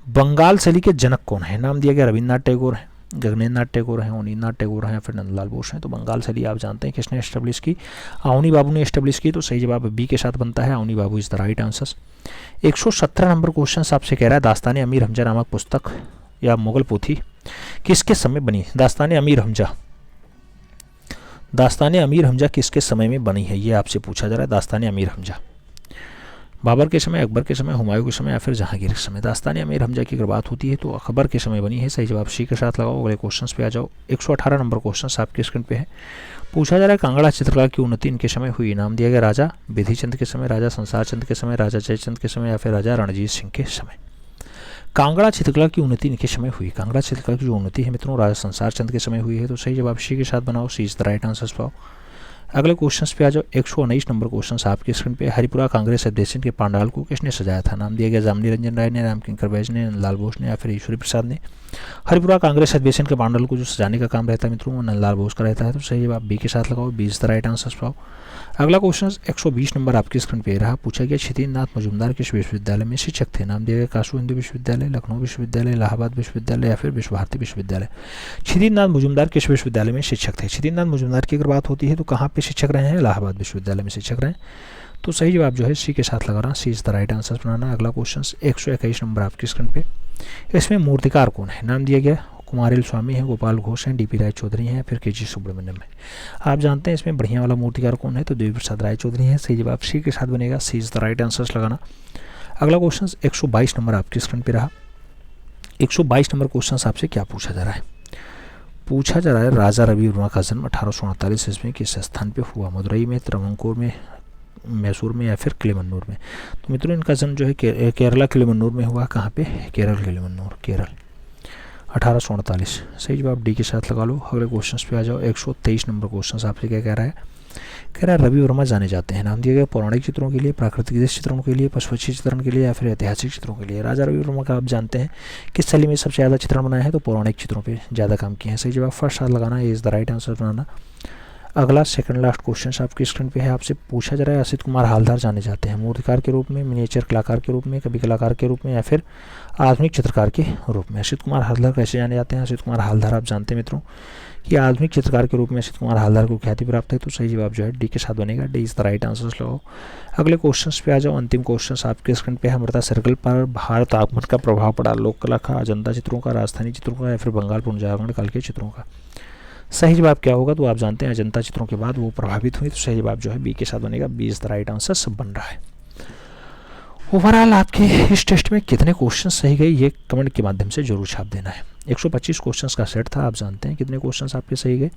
बंगाल शैली के जनक कौन है? नाम दिया गया रविन्द्रनाथ टैगोर है, गगनेन्द्रनाथ टैगोर है, अवनीन्द्रनाथ टैगोर है या फिर नंदलाल बोस हैं। तो बंगाल शैली आप जानते हैं किसने एस्टेब्लिश की? अवनी बाबू ने एस्टेब्लिश की। तो सही जवाब बी के साथ बनता है। Avani Babu is the right answer. 117 नंबर क्वेश्चन आपसे कह रहा है दास्तान अमीर हमजा नामक पुस्तक या मुगल पोथी किसके समय बनी? दास्तान अमीर हमजा किसके समय में बनी है? ये आपसे पूछा जा रहा है। दास्तान अमीर हमजा बाबर के समय, अकबर के समय, हुमायूं के समय या फिर जहांगीर के समय। दास्तान अमीर हमजा की अगर बात होती है तो अकबर के समय बनी है। सही जवाब सी के साथ लगाओ। अगले क्वेश्चन पे आ जाओ। 118 नंबर क्वेश्चन आपके स्क्रीन पे है। पूछा जा रहा है कांगड़ा चित्रकला की उन्नति इनके समय हुई। नाम दिया गया राजा विधि चंद के समय, राजा संसार चंद के समय, राजा जयचंद के समय या फिर राजा रणजीत सिंह के समय। कांगड़ा चित्रकला की उन्नति इनके समय हुई। कांगड़ा चित्रकला की जो उन्नति है मित्रों राजा संसार चंद के समय हुई है। तो सही जवाब सी के साथ बनाओ। सी इज द राइट आंसर पाओ। अगले क्वेश्चन पे आ जाओ। 119 नंबर क्वेश्चन आपके स्क्रीन पे। हरिपुरा कांग्रेस अधिवेशन के पांडाल को किसने सजाया था? नाम दिया गया जामनी रंजन राय ने, रामकिंकर बैज ने, नंदलाल बोस ने या फिर ईश्वरी प्रसाद ने। हरिपुरा कांग्रेस अधिवेशन के पांडाल को जो सजाने का काम रहता है मित्रों वो नंदलाल बोस का रहता है। तो सही जवाब बी के साथ लगाओ। B is the right answer पाओ। अगला क्वेश्चन 120 नंबर आपकी स्क्रीन पे रहा। पूछा गया क्षितिज मजूमदार किस विश्वविद्यालय में शिक्षक थे? नाम दिया गया काशी हिंदू विश्वविद्यालय, लखनऊ विश्वविद्यालय, इलाहाबाद विश्वविद्यालय या फिर विश्व भारती विश्वविद्यालय। क्षितिज मजूमदार किस विश्वविद्यालय में शिक्षक थे? क्षितिज मजूमदार की अगर बात होती है तो कहाँ पे शिक्षक रहे हैं? इलाहाबाद विश्वविद्यालय में शिक्षक रहे। तो सही जवाब जो है सी के साथ लगा रहा। सी इज द राइट आंसर बनाना। अगला क्वेश्चन 121 नंबर आपकी स्क्रीन पे। इसमें मूर्तिकार कौन है? नाम दिया गया कुमारिल स्वामी है, गोपाल घोष हैं, डीपी राय चौधरी हैं, फिर के.जी. सुब्रमण्यम है। आप जानते हैं इसमें बढ़िया वाला मूर्तिकार कौन है? तो देवी प्रसाद राय चौधरी हैं। सही जवाब सी के साथ बनेगा। सी इज द राइट आंसर लगाना। अगला क्वेश्चन 122 नंबर आपकी स्क्रीन पे रहा। 122 नंबर क्वेश्चन आपसे क्या पूछा जा रहा है? पूछा जा रहा है राजा रवि वर्मा का जन्म 1848 ईस्वी में किस स्थान पे हुआ? मदुरई में, त्रवणकोर में, मैसूर में या फिर किलिमन्नूर में। तो मित्रों इनका जन्म जो है केरला किलिमन्नूर में हुआ। कहाँ पे? केरल किलिमन्नूर, केरल, 1848। सही जवाब डी के साथ लगा लो। अगले क्वेश्चन पे आ जाओ। 123 नंबर क्वेश्चन आपसे क्या कह रहा है? कह रहा है रवि वर्मा जाने जाते हैं। नाम दिया गया पौराणिक चित्रों के लिए, प्राकृतिक दृश्य चित्रों के लिए, पशुपक्षी चित्रण के लिए या फिर ऐतिहासिक चित्रों के लिए। राजा रवि वर्मा का आप जानते हैं किस शैली में सबसे ज़्यादा चित्रण बनाया है? तो पौराणिक चित्रों पर ज़्यादा काम किए हैं। सही जवाब फर्स्ट साथ लगाना है। इज द राइट आंसर बनाना। अगला सेकंड लास्ट क्वेश्चन आपकी स्क्रीन पे है। आपसे पूछा जा रहा है असित कुमार हालदार जाने जाते हैं मूर्तिकार के रूप में, मिनिएचर कलाकार के रूप में, कवि कलाकार के रूप में या फिर आधुनिक चित्रकार के रूप में। असित कुमार हालदार कैसे जाने जाते हैं? असित कुमार हालदार आप जानते हैं मित्रों कि आधुनिक चित्रकार के रूप में असित कुमार हालदार को ख्याति प्राप्त है। तो सही जवाब जो है डी के साथ बनेगा। D is the right answer लगाओ। अगले क्वेश्चन पे आ जाओ। अंतिम क्वेश्चन आपके स्क्रीन पे है। अमृता सर्कल पर भारत आगमन का प्रभाव पड़ा। लोक कला का, अजंता चित्रों का, राजस्थानी चित्रों का या फिर बंगाल पुनर्जागरण काल के चित्रों का। सही जवाब क्या होगा? तो आप जानते हैं अजंता चित्रों के बाद वो प्रभावित हुई। तो सही जवाब जो है बी के साथ बनेगा। B is the right answer सब बन रहा है। ओवरऑल आपके इस टेस्ट में कितने क्वेश्चन सही गए ये कमेंट के माध्यम से जरूर छाप देना है। 125 क्वेश्चंस का सेट था। आप जानते हैं कितने क्वेश्चंस आपके सही गए।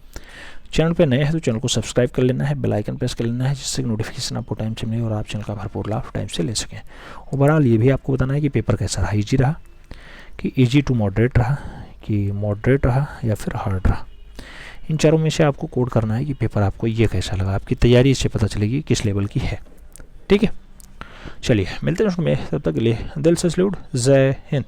चैनल पे नए हैं तो चैनल को सब्सक्राइब कर लेना है, बेल आइकन प्रेस कर लेना है जिससे नोटिफिकेशन आपको टाइम से मिले और आप चैनल का भरपूर लाभ टाइम से ले सकें। ओवरऑल ये भी आपको बताना है कि पेपर कैसा रहा, ईजी रहा कि ईजी टू मॉडरेट रहा कि मॉडरेट रहा या फिर हार्ड रहा। इन चारों में से आपको कोड करना है कि पेपर आपको ये कैसा लगा। आपकी तैयारी इससे पता चलेगी किस लेवल की है। ठीक है, चलिए मिलते हैं उसमें, तब तक के लिए दिल से सैल्यूट। जय हिंद।